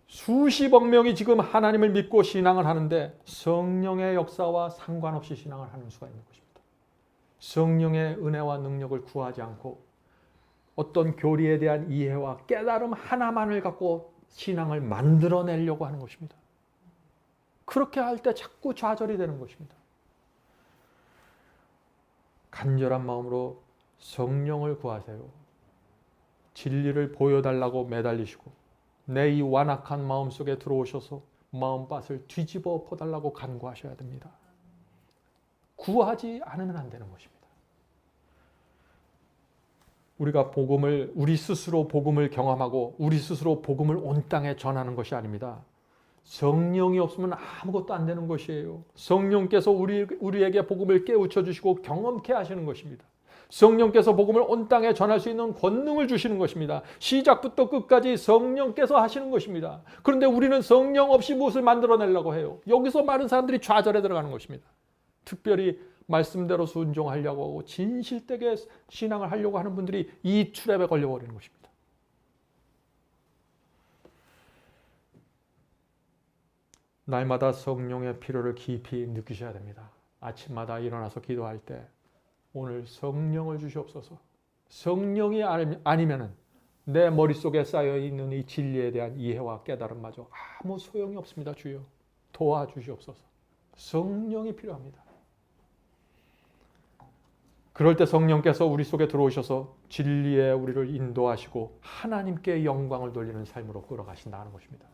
수십억 명이 지금 하나님을 믿고 신앙을 하는데 성령의 역사와 상관없이 신앙을 하는 수가 있는 것입니다. 성령의 은혜와 능력을 구하지 않고 어떤 교리에 대한 이해와 깨달음 하나만을 갖고 신앙을 만들어내려고 하는 것입니다. 그렇게 할 때 자꾸 좌절이 되는 것입니다. 간절한 마음으로 성령을 구하세요. 진리를 보여달라고 매달리시고 내 이 완악한 마음속에 들어오셔서 마음밭을 뒤집어 퍼달라고 간구하셔야 됩니다. 구하지 않으면 안 되는 것입니다. 우리가 우리 스스로 복음을 경험하고 우리 스스로 복음을 온 땅에 전하는 것이 아닙니다. 성령이 없으면 아무것도 안 되는 것이에요. 성령께서 우리에게 복음을 깨우쳐 주시고 경험케 하시는 것입니다. 성령께서 복음을 온 땅에 전할 수 있는 권능을 주시는 것입니다. 시작부터 끝까지 성령께서 하시는 것입니다. 그런데 우리는 성령 없이 무엇을 만들어내려고 해요. 여기서 많은 사람들이 좌절에 들어가는 것입니다. 특별히 말씀대로 순종하려고 하고 진실되게 신앙을 하려고 하는 분들이 이 트랩에 걸려버리는 것입니다. 날마다 성령의 필요를 깊이 느끼셔야 됩니다. 아침마다 일어나서 기도할 때 오늘 성령을 주시옵소서. 성령이 아니면은 내 머릿속에 쌓여있는 이 진리에 대한 이해와 깨달음마저 아무 소용이 없습니다. 주여 도와주시옵소서. 성령이 필요합니다. 그럴 때 성령께서 우리 속에 들어오셔서 진리에 우리를 인도하시고 하나님께 영광을 돌리는 삶으로 끌어가신다는 것입니다.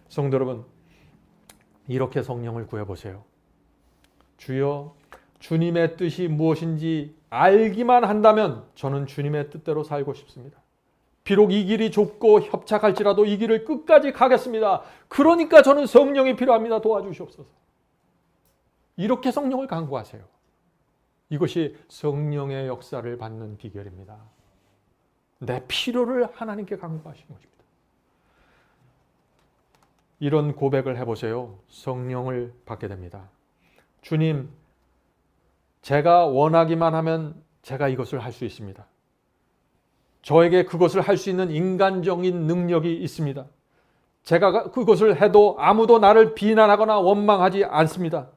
성도 여러분, 이렇게 성령을 구해보세요. 주여, 주님의 뜻이 무엇인지 알기만 한다면 저는 주님의 뜻대로 살고 싶습니다. 비록 이 길이 좁고 협착할지라도 이 길을 끝까지 가겠습니다. 그러니까 저는 성령이 필요합니다. 도와주시옵소서. 이렇게 성령을 간구하세요. 이것이 성령의 역사를 받는 비결입니다. 내 필요를 하나님께 간구하시는 것입니다. 이런 고백을 해보세요. 성령을 받게 됩니다. 주님, 제가 원하기만 하면 제가 이것을 할 수 있습니다. 저에게 그것을 할 수 있는 인간적인 능력이 있습니다. 제가 그것을 해도 아무도 나를 비난하거나 원망하지 않습니다.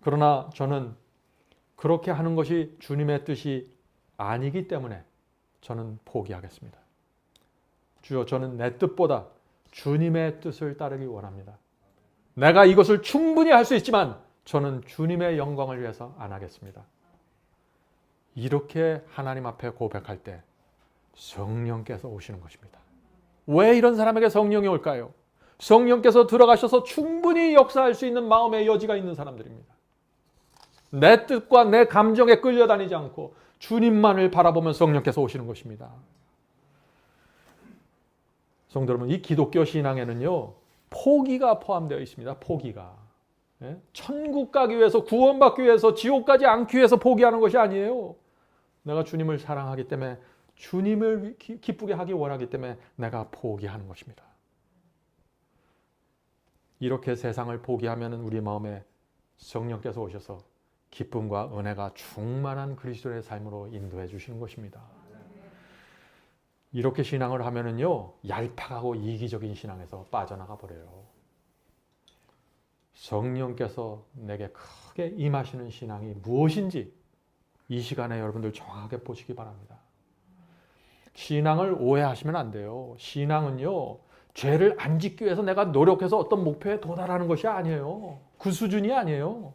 그러나 저는 그렇게 하는 것이 주님의 뜻이 아니기 때문에 저는 포기하겠습니다. 주여, 저는 내 뜻보다 주님의 뜻을 따르기 원합니다. 내가 이것을 충분히 할 수 있지만 저는 주님의 영광을 위해서 안 하겠습니다. 이렇게 하나님 앞에 고백할 때 성령께서 오시는 것입니다. 왜 이런 사람에게 성령이 올까요? 성령께서 들어가셔서 충분히 역사할 수 있는 마음의 여지가 있는 사람들입니다. 내 뜻과 내 감정에 끌려다니지 않고 주님만을 바라보면 성령께서 오시는 것입니다. 성도 여러분, 이 기독교 신앙에는요, 포기가 포함되어 있습니다. 포기가. 천국 가기 위해서, 구원받기 위해서, 지옥 가지 않기 위해서 포기하는 것이 아니에요. 내가 주님을 사랑하기 때문에, 주님을 기쁘게 하기 원하기 때문에 내가 포기하는 것입니다. 이렇게 세상을 포기하면 우리 마음에 성령께서 오셔서 기쁨과 은혜가 충만한 그리스도의 삶으로 인도해 주시는 것입니다. 이렇게 신앙을 하면은요, 얄팍하고 이기적인 신앙에서 빠져나가 버려요. 성령께서 내게 크게 임하시는 신앙이 무엇인지 이 시간에 여러분들 정확하게 보시기 바랍니다. 신앙을 오해하시면 안 돼요. 신앙은요, 죄를 안 짓기 위해서 내가 노력해서 어떤 목표에 도달하는 것이 아니에요. 그 수준이 아니에요.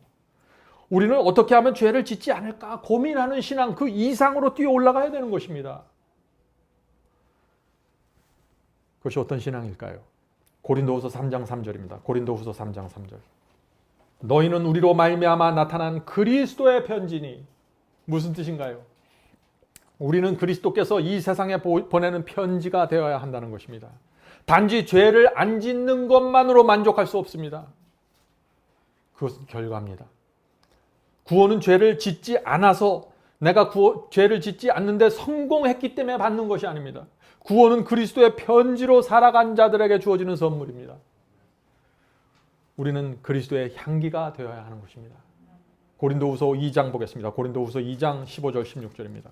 우리는 어떻게 하면 죄를 짓지 않을까 고민하는 신앙, 그 이상으로 뛰어 올라가야 되는 것입니다. 그것이 어떤 신앙일까요? 고린도후서 3장 3절입니다. 고린도후서 3장 3절. 너희는 우리로 말미암아 나타난 그리스도의 편지니. 무슨 뜻인가요? 우리는 그리스도께서 이 세상에 보내는 편지가 되어야 한다는 것입니다. 단지 죄를 안 짓는 것만으로 만족할 수 없습니다. 그것은 결과입니다. 구원은 죄를 짓지 않아서 내가 죄를 짓지 않는데 성공했기 때문에 받는 것이 아닙니다. 구원은 그리스도의 편지로 살아간 자들에게 주어지는 선물입니다. 우리는 그리스도의 향기가 되어야 하는 것입니다. 고린도후서 2장 보겠습니다. 고린도후서 2장 15절 16절입니다.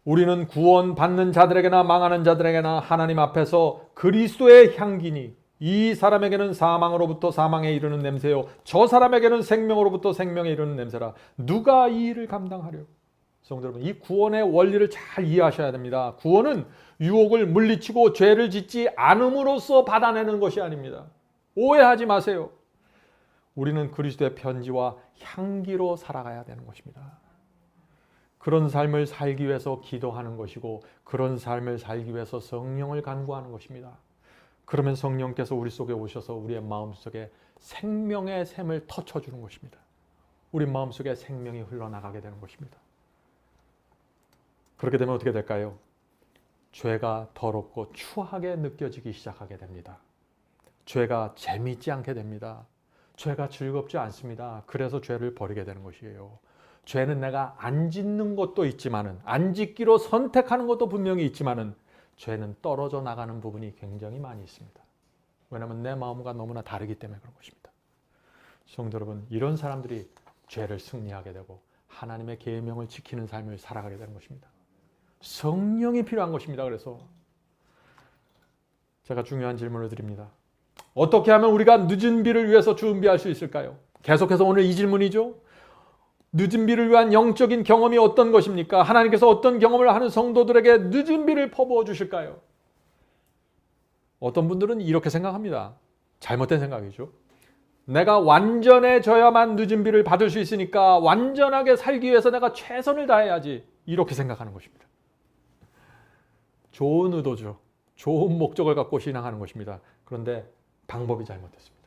우리는 구원받는 자들에게나 망하는 자들에게나 하나님 앞에서 그리스도의 향기니 이 사람에게는 사망으로부터 사망에 이르는 냄새요 저 사람에게는 생명으로부터 생명에 이르는 냄새라. 누가 이 일을 감당하려? 성도 여러분, 이 구원의 원리를 잘 이해하셔야 됩니다. 구원은 유혹을 물리치고 죄를 짓지 않음으로써 받아내는 것이 아닙니다. 오해하지 마세요. 우리는 그리스도의 편지와 향기로 살아가야 되는 것입니다. 그런 삶을 살기 위해서 기도하는 것이고 그런 삶을 살기 위해서 성령을 간구하는 것입니다. 그러면 성령께서 우리 속에 오셔서 우리의 마음속에 생명의 샘을 터쳐주는 것입니다. 우리 마음속에 생명이 흘러나가게 되는 것입니다. 그렇게 되면 어떻게 될까요? 죄가 더럽고 추하게 느껴지기 시작하게 됩니다. 죄가 재미있지 않게 됩니다. 죄가 즐겁지 않습니다. 그래서 죄를 버리게 되는 것이에요. 죄는 내가 안 짓는 것도 있지만은, 안 짓기로 선택하는 것도 분명히 있지만은, 죄는 떨어져 나가는 부분이 굉장히 많이 있습니다. 왜냐하면 내 마음과 너무나 다르기 때문에 그런 것입니다. 성도 여러분, 이런 사람들이 죄를 승리하게 되고 하나님의 계명을 지키는 삶을 살아가게 되는 것입니다. 성령이 필요한 것입니다. 그래서 제가 중요한 질문을 드립니다. 어떻게 하면 우리가 늦은 비를 위해서 준비할 수 있을까요? 계속해서 오늘 이 질문이죠. 늦은 비를 위한 영적인 경험이 어떤 것입니까? 하나님께서 어떤 경험을 하는 성도들에게 늦은 비를 퍼부어 주실까요? 어떤 분들은 이렇게 생각합니다. 잘못된 생각이죠. 내가 완전해져야만 늦은 비를 받을 수 있으니까 완전하게 살기 위해서 내가 최선을 다해야지, 이렇게 생각하는 것입니다. 좋은 의도죠. 좋은 목적을 갖고 신앙하는 것입니다. 그런데 방법이 잘못됐습니다.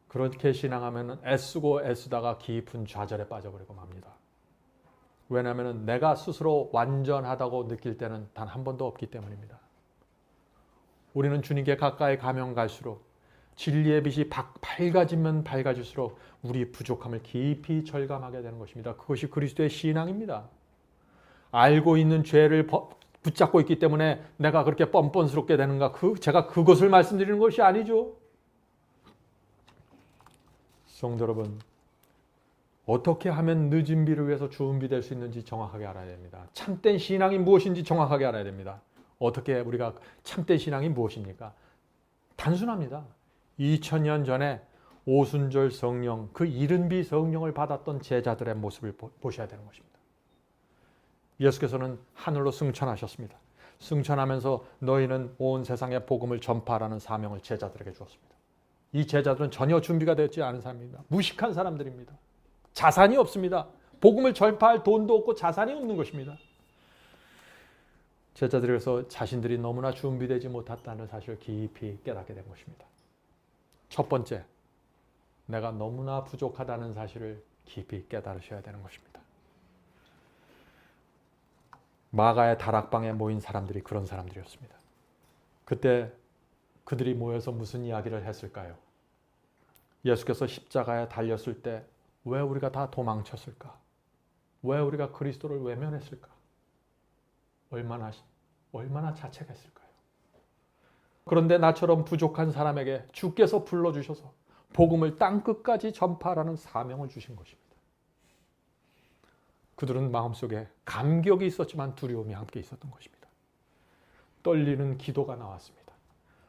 그렇게 신앙하면 애쓰고 애쓰다가 깊은 좌절에 빠져버리고 맙니다. 왜냐하면 내가 스스로 완전하다고 느낄 때는 단 한 번도 없기 때문입니다. 우리는 주님께 가까이 가면 갈수록 진리의 빛이 밝아지면 밝아질수록 우리 부족함을 깊이 절감하게 되는 것입니다. 그것이 그리스도의 신앙입니다. 알고 있는 죄를 붙잡고 있기 때문에 내가 그렇게 뻔뻔스럽게 되는가? 제가 그것을 말씀드리는 것이 아니죠. 성도 여러분, 어떻게 하면 늦은 비를 위해서 준비될 수 있는지 정확하게 알아야 됩니다. 참된 신앙이 무엇인지 정확하게 알아야 됩니다. 어떻게 우리가 참된 신앙이 무엇입니까? 단순합니다. 2000년 전에 오순절 성령, 그 이른 비 성령을 받았던 제자들의 모습을 보셔야 되는 것입니다. 예수께서는 하늘로 승천하셨습니다. 승천하면서 너희는 온 세상에 복음을 전파하라는 사명을 제자들에게 주었습니다. 이 제자들은 전혀 준비가 되지 않은 사람입니다. 무식한 사람들입니다. 자산이 없습니다. 복음을 전파할 돈도 없고 자산이 없는 것입니다. 제자들이 그래서 자신들이 너무나 준비되지 못했다는 사실을 깊이 깨닫게 된 것입니다. 첫 번째, 내가 너무나 부족하다는 사실을 깊이 깨달으셔야 되는 것입니다. 마가의 다락방에 모인 사람들이 그런 사람들이었습니다. 그때 그들이 모여서 무슨 이야기를 했을까요? 예수께서 십자가에 달렸을 때 왜 우리가 다 도망쳤을까? 왜 우리가 그리스도를 외면했을까? 얼마나 자책했을까요? 그런데 나처럼 부족한 사람에게 주께서 불러주셔서 복음을 땅끝까지 전파하라는 사명을 주신 것입니다. 그들은 마음속에 감격이 있었지만 두려움이 함께 있었던 것입니다. 떨리는 기도가 나왔습니다.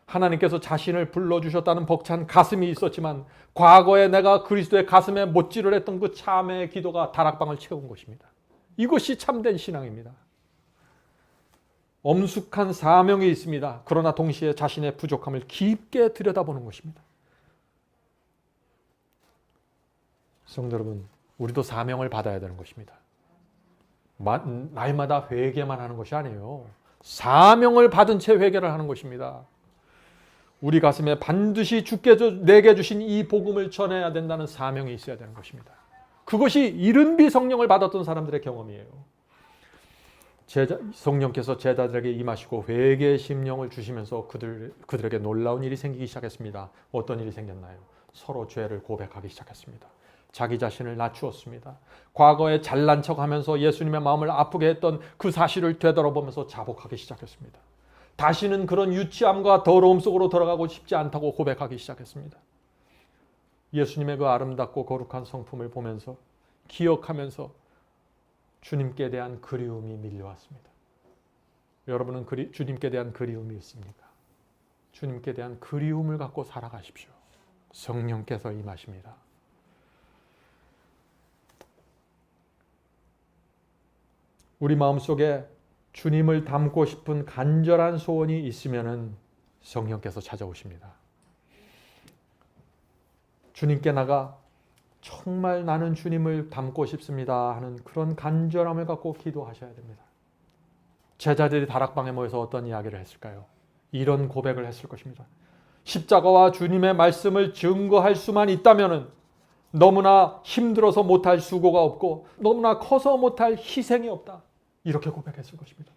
하나님께서 자신을 불러주셨다는 벅찬 가슴이 있었지만 과거에 내가 그리스도의 가슴에 못질을 했던 그 참회의 기도가 다락방을 채운 것입니다. 이것이 참된 신앙입니다. 엄숙한 사명이 있습니다. 그러나 동시에 자신의 부족함을 깊게 들여다보는 것입니다. 성도 여러분, 우리도 사명을 받아야 되는 것입니다. 날마다 회개만 하는 것이 아니에요. 사명을 받은 채 회개를 하는 것입니다. 우리 가슴에 반드시 주께 내게 주신 이 복음을 전해야 된다는 사명이 있어야 되는 것입니다. 그것이 이른비 성령을 받았던 사람들의 경험이에요. 성령께서 제자들에게 임하시고 회개의 심령을 주시면서 그들에게 놀라운 일이 생기기 시작했습니다. 어떤 일이 생겼나요? 서로 죄를 고백하기 시작했습니다. 자기 자신을 낮추었습니다. 과거에 잘난 척하면서 예수님의 마음을 아프게 했던 그 사실을 되돌아보면서 자복하기 시작했습니다. 다시는 그런 유치함과 더러움 속으로 들어가고 싶지 않다고 고백하기 시작했습니다. 예수님의 그 아름답고 거룩한 성품을 보면서 기억하면서 주님께 대한 그리움이 밀려왔습니다. 여러분은 주님께 대한 그리움이 있습니까? 주님께 대한 그리움을 갖고 살아가십시오. 성령께서 임하십니다. 우리 마음속에 주님을 닮고 싶은 간절한 소원이 있으면 성령께서 찾아오십니다. 주님께 나가 정말 나는 주님을 닮고 싶습니다 하는 그런 간절함을 갖고 기도하셔야 됩니다. 제자들이 다락방에 모여서 어떤 이야기를 했을까요? 이런 고백을 했을 것입니다. 십자가와 주님의 말씀을 증거할 수만 있다면 너무나 힘들어서 못할 수고가 없고 너무나 커서 못할 희생이 없다. 이렇게 고백했을 것입니다.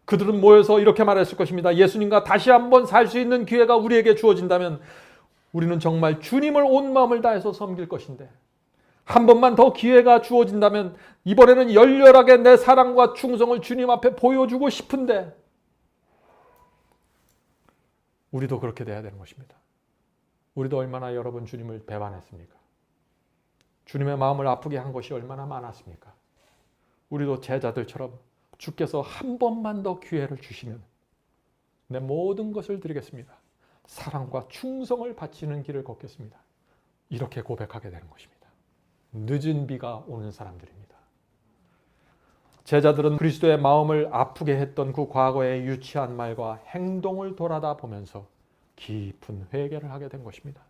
그들은 모여서 이렇게 말했을 것입니다. 예수님과 다시 한번 살 수 있는 기회가 우리에게 주어진다면 우리는 정말 주님을 온 마음을 다해서 섬길 것인데 한 번만 더 기회가 주어진다면 이번에는 열렬하게 내 사랑과 충성을 주님 앞에 보여주고 싶은데 우리도 그렇게 돼야 되는 것입니다. 우리도 얼마나 여러분 주님을 배반했습니까? 주님의 마음을 아프게 한 것이 얼마나 많았습니까? 우리도 제자들처럼 주께서 한 번만 더 기회를 주시면 내 모든 것을 드리겠습니다. 사랑과 충성을 바치는 길을 걷겠습니다. 이렇게 고백하게 되는 것입니다. 늦은 비가 오는 사람들입니다. 제자들은 그리스도의 마음을 아프게 했던 그 과거의 유치한 말과 행동을 돌아다 보면서 깊은 회개를 하게 된 것입니다.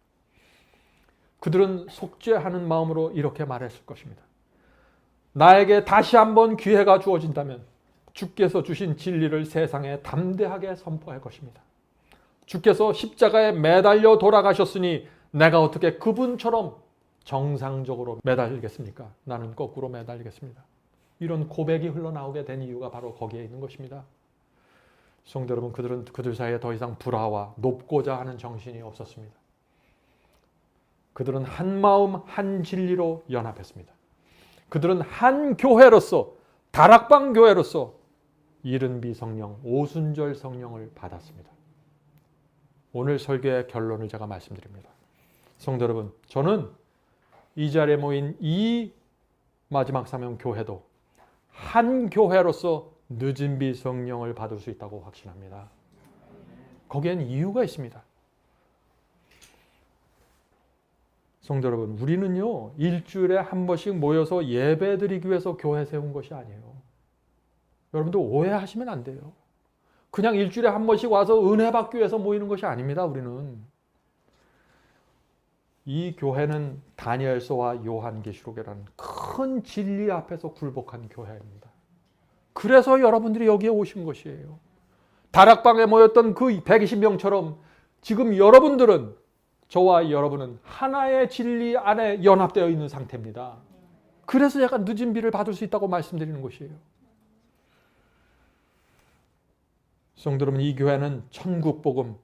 그들은 속죄하는 마음으로 이렇게 말했을 것입니다. 나에게 다시 한번 기회가 주어진다면 주께서 주신 진리를 세상에 담대하게 선포할 것입니다. 주께서 십자가에 매달려 돌아가셨으니 내가 어떻게 그분처럼 정상적으로 매달리겠습니까? 나는 거꾸로 매달리겠습니다. 이런 고백이 흘러나오게 된 이유가 바로 거기에 있는 것입니다. 성도 여러분, 그들은 그들 사이에 더 이상 불화와 높고자 하는 정신이 없었습니다. 그들은 한 마음 한 진리로 연합했습니다. 그들은 한 교회로서 다락방 교회로서 이른비 성령, 오순절 성령을 받았습니다. 오늘 설교의 결론을 제가 말씀드립니다. 성도 여러분, 저는 이 자리에 모인 이 마지막 사명 교회도 한 교회로서 늦은 비 성령을 받을 수 있다고 확신합니다. 거기엔 이유가 있습니다. 성도 여러분, 우리는요 일주일에 한 번씩 모여서 예배 드리기 위해서 교회 세운 것이 아니에요. 여러분들 오해하시면 안 돼요. 그냥 일주일에 한 번씩 와서 은혜 받기 위해서 모이는 것이 아닙니다. 우리는 이 교회는 다니엘서와 요한계시록이라는 큰 진리 앞에서 굴복한 교회입니다. 그래서 여러분들이 여기에 오신 것이에요. 다락방에 모였던 그 120명처럼 지금 여러분들은, 저와 여러분은 하나의 진리 안에 연합되어 있는 상태입니다. 그래서 제가 늦은 비를 받을 수 있다고 말씀드리는 것이에요. 성도 여러분, 이 교회는 천국 복음,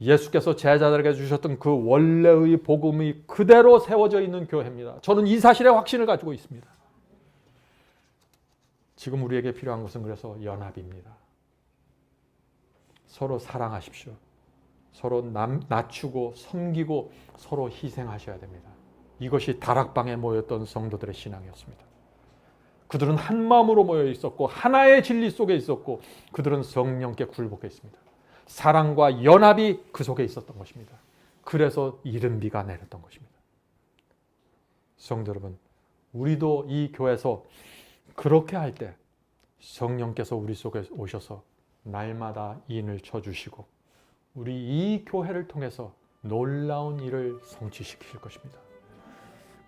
예수께서 제자들에게 주셨던 그 원래의 복음이 그대로 세워져 있는 교회입니다. 저는 이 사실에 확신을 가지고 있습니다. 지금 우리에게 필요한 것은 그래서 연합입니다. 서로 사랑하십시오. 서로 낮추고 섬기고 서로 희생하셔야 됩니다. 이것이 다락방에 모였던 성도들의 신앙이었습니다. 그들은 한 마음으로 모여 있었고 하나의 진리 속에 있었고 그들은 성령께 굴복해 있습니다. 사랑과 연합이 그 속에 있었던 것입니다. 그래서 이른 비가 내렸던 것입니다. 성도 여러분, 우리도 이 교회에서 그렇게 할 때 성령께서 우리 속에 오셔서 날마다 인을 쳐주시고 우리 이 교회를 통해서 놀라운 일을 성취시키실 것입니다.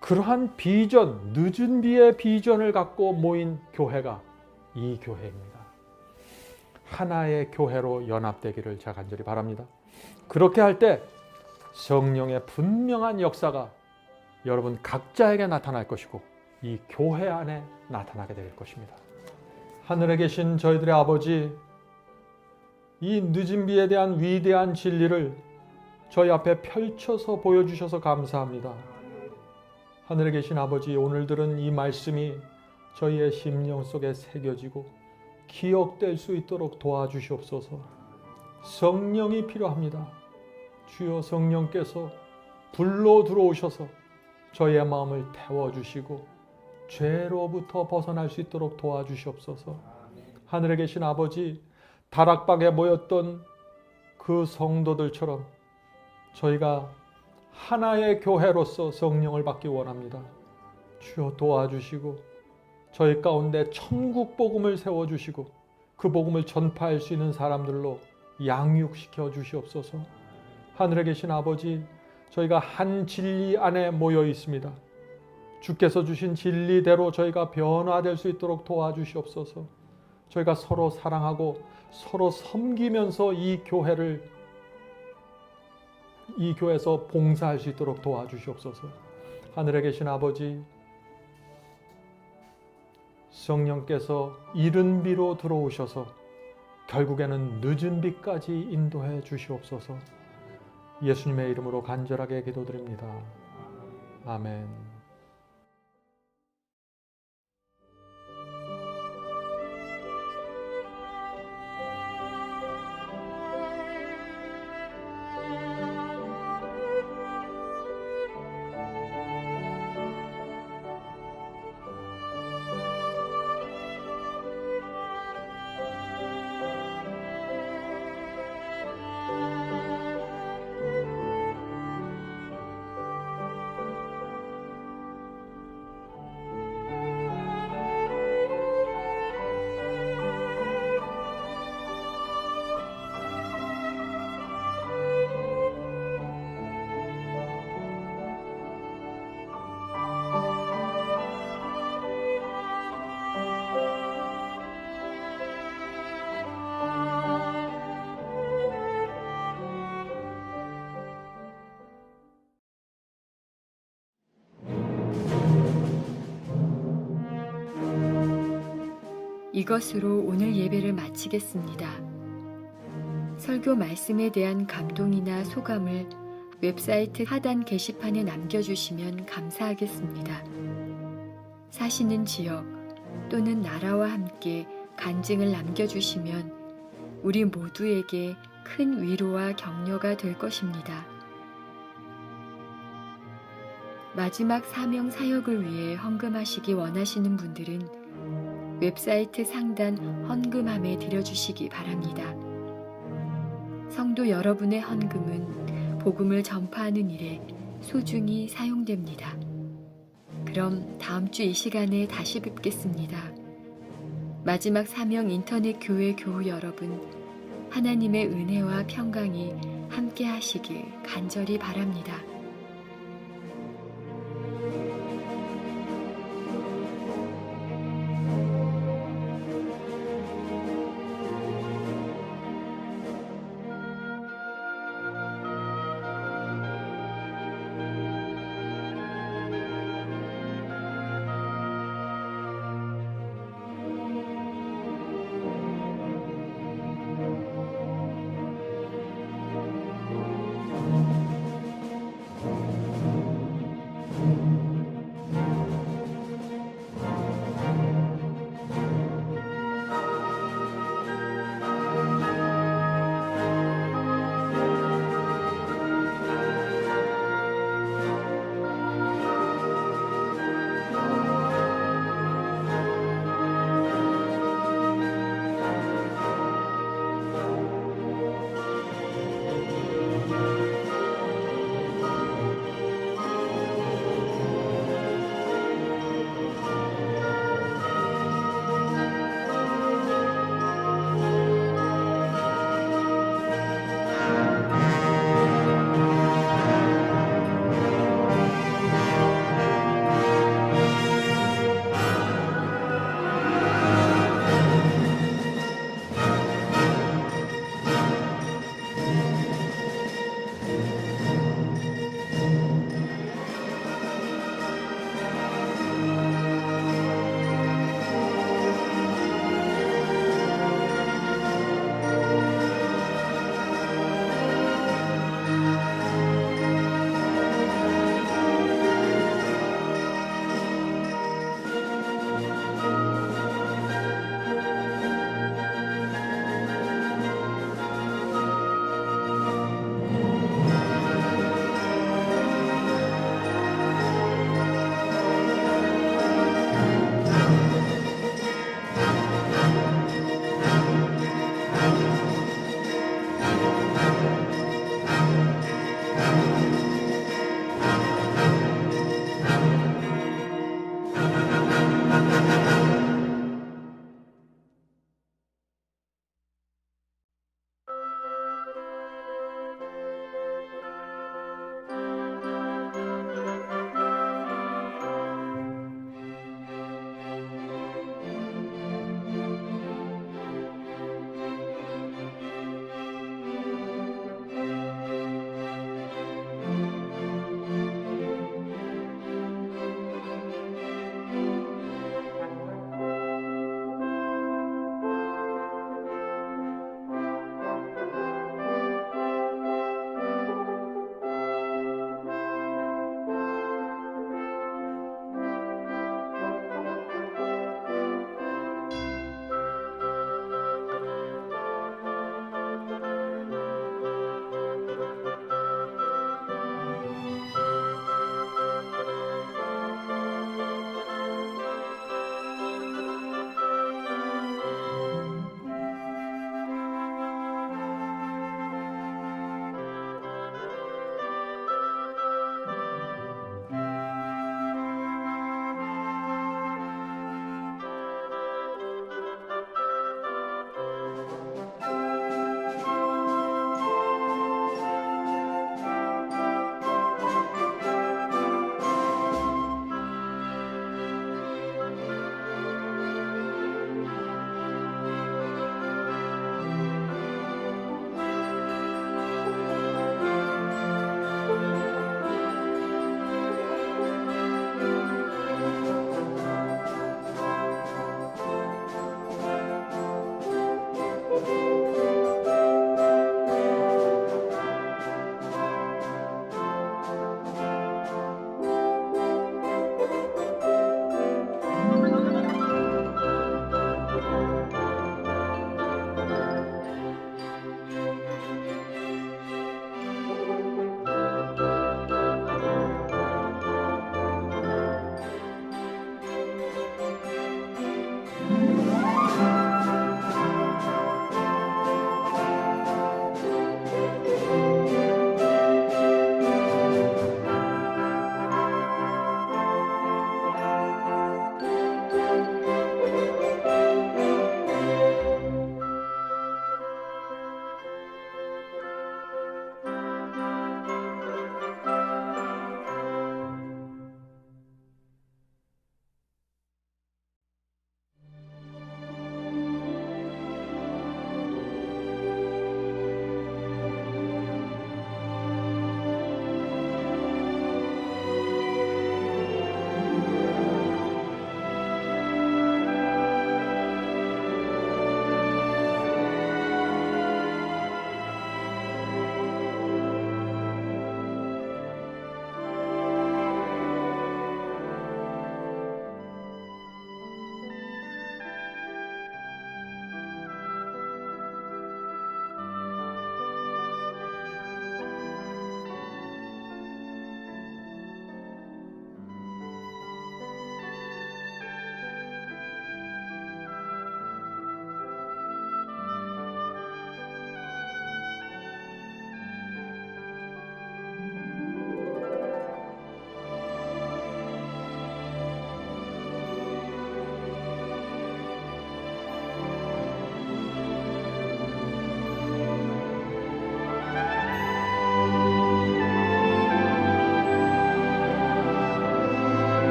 그러한 비전, 늦은 비의 비전을 갖고 모인 교회가 이 교회입니다. 하나의 교회로 연합되기를 제가 간절히 바랍니다. 그렇게 할 때 성령의 분명한 역사가 여러분 각자에게 나타날 것이고 이 교회 안에 나타나게 될 것입니다. 하늘에 계신 저희들의 아버지, 이 늦은 비에 대한 위대한 진리를 저희 앞에 펼쳐서 보여주셔서 감사합니다. 하늘에 계신 아버지, 오늘 들은 이 말씀이 저희의 심령 속에 새겨지고 기억될 수 있도록 도와주시옵소서. 성령이 필요합니다. 주여, 성령께서 불로 들어오셔서 저희의 마음을 태워주시고 죄로부터 벗어날 수 있도록 도와주시옵소서. 하늘에 계신 아버지, 다락방에 모였던 그 성도들처럼 저희가 하나의 교회로서 성령을 받기 원합니다. 주여, 도와주시고 저희 가운데 천국 복음을 세워주시고 그 복음을 전파할 수 있는 사람들로 양육시켜 주시옵소서. 하늘에 계신 아버지, 저희가 한 진리 안에 모여 있습니다. 주께서 주신 진리대로 저희가 변화될 수 있도록 도와주시옵소서. 저희가 서로 사랑하고 서로 섬기면서 이 교회에서 봉사할 수 있도록 도와주시옵소서. 하늘에 계신 아버지, 성령께서 이른 비로 들어오셔서 결국에는 늦은 비까지 인도해 주시옵소서. 예수님의 이름으로 간절하게 기도드립니다. 아멘. 이것으로 오늘 예배를 마치겠습니다. 설교 말씀에 대한 감동이나 소감을 웹사이트 하단 게시판에 남겨주시면 감사하겠습니다. 사시는 지역 또는 나라와 함께 간증을 남겨주시면 우리 모두에게 큰 위로와 격려가 될 것입니다. 마지막 사명 사역을 위해 헌금하시기 원하시는 분들은 웹사이트 상단 헌금함에 드려주시기 바랍니다. 성도 여러분의 헌금은 복음을 전파하는 일에 소중히 사용됩니다. 그럼 다음 주 이 시간에 다시 뵙겠습니다. 마지막 사명 인터넷 교회 교우 여러분, 하나님의 은혜와 평강이 함께 하시길 간절히 바랍니다.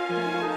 네.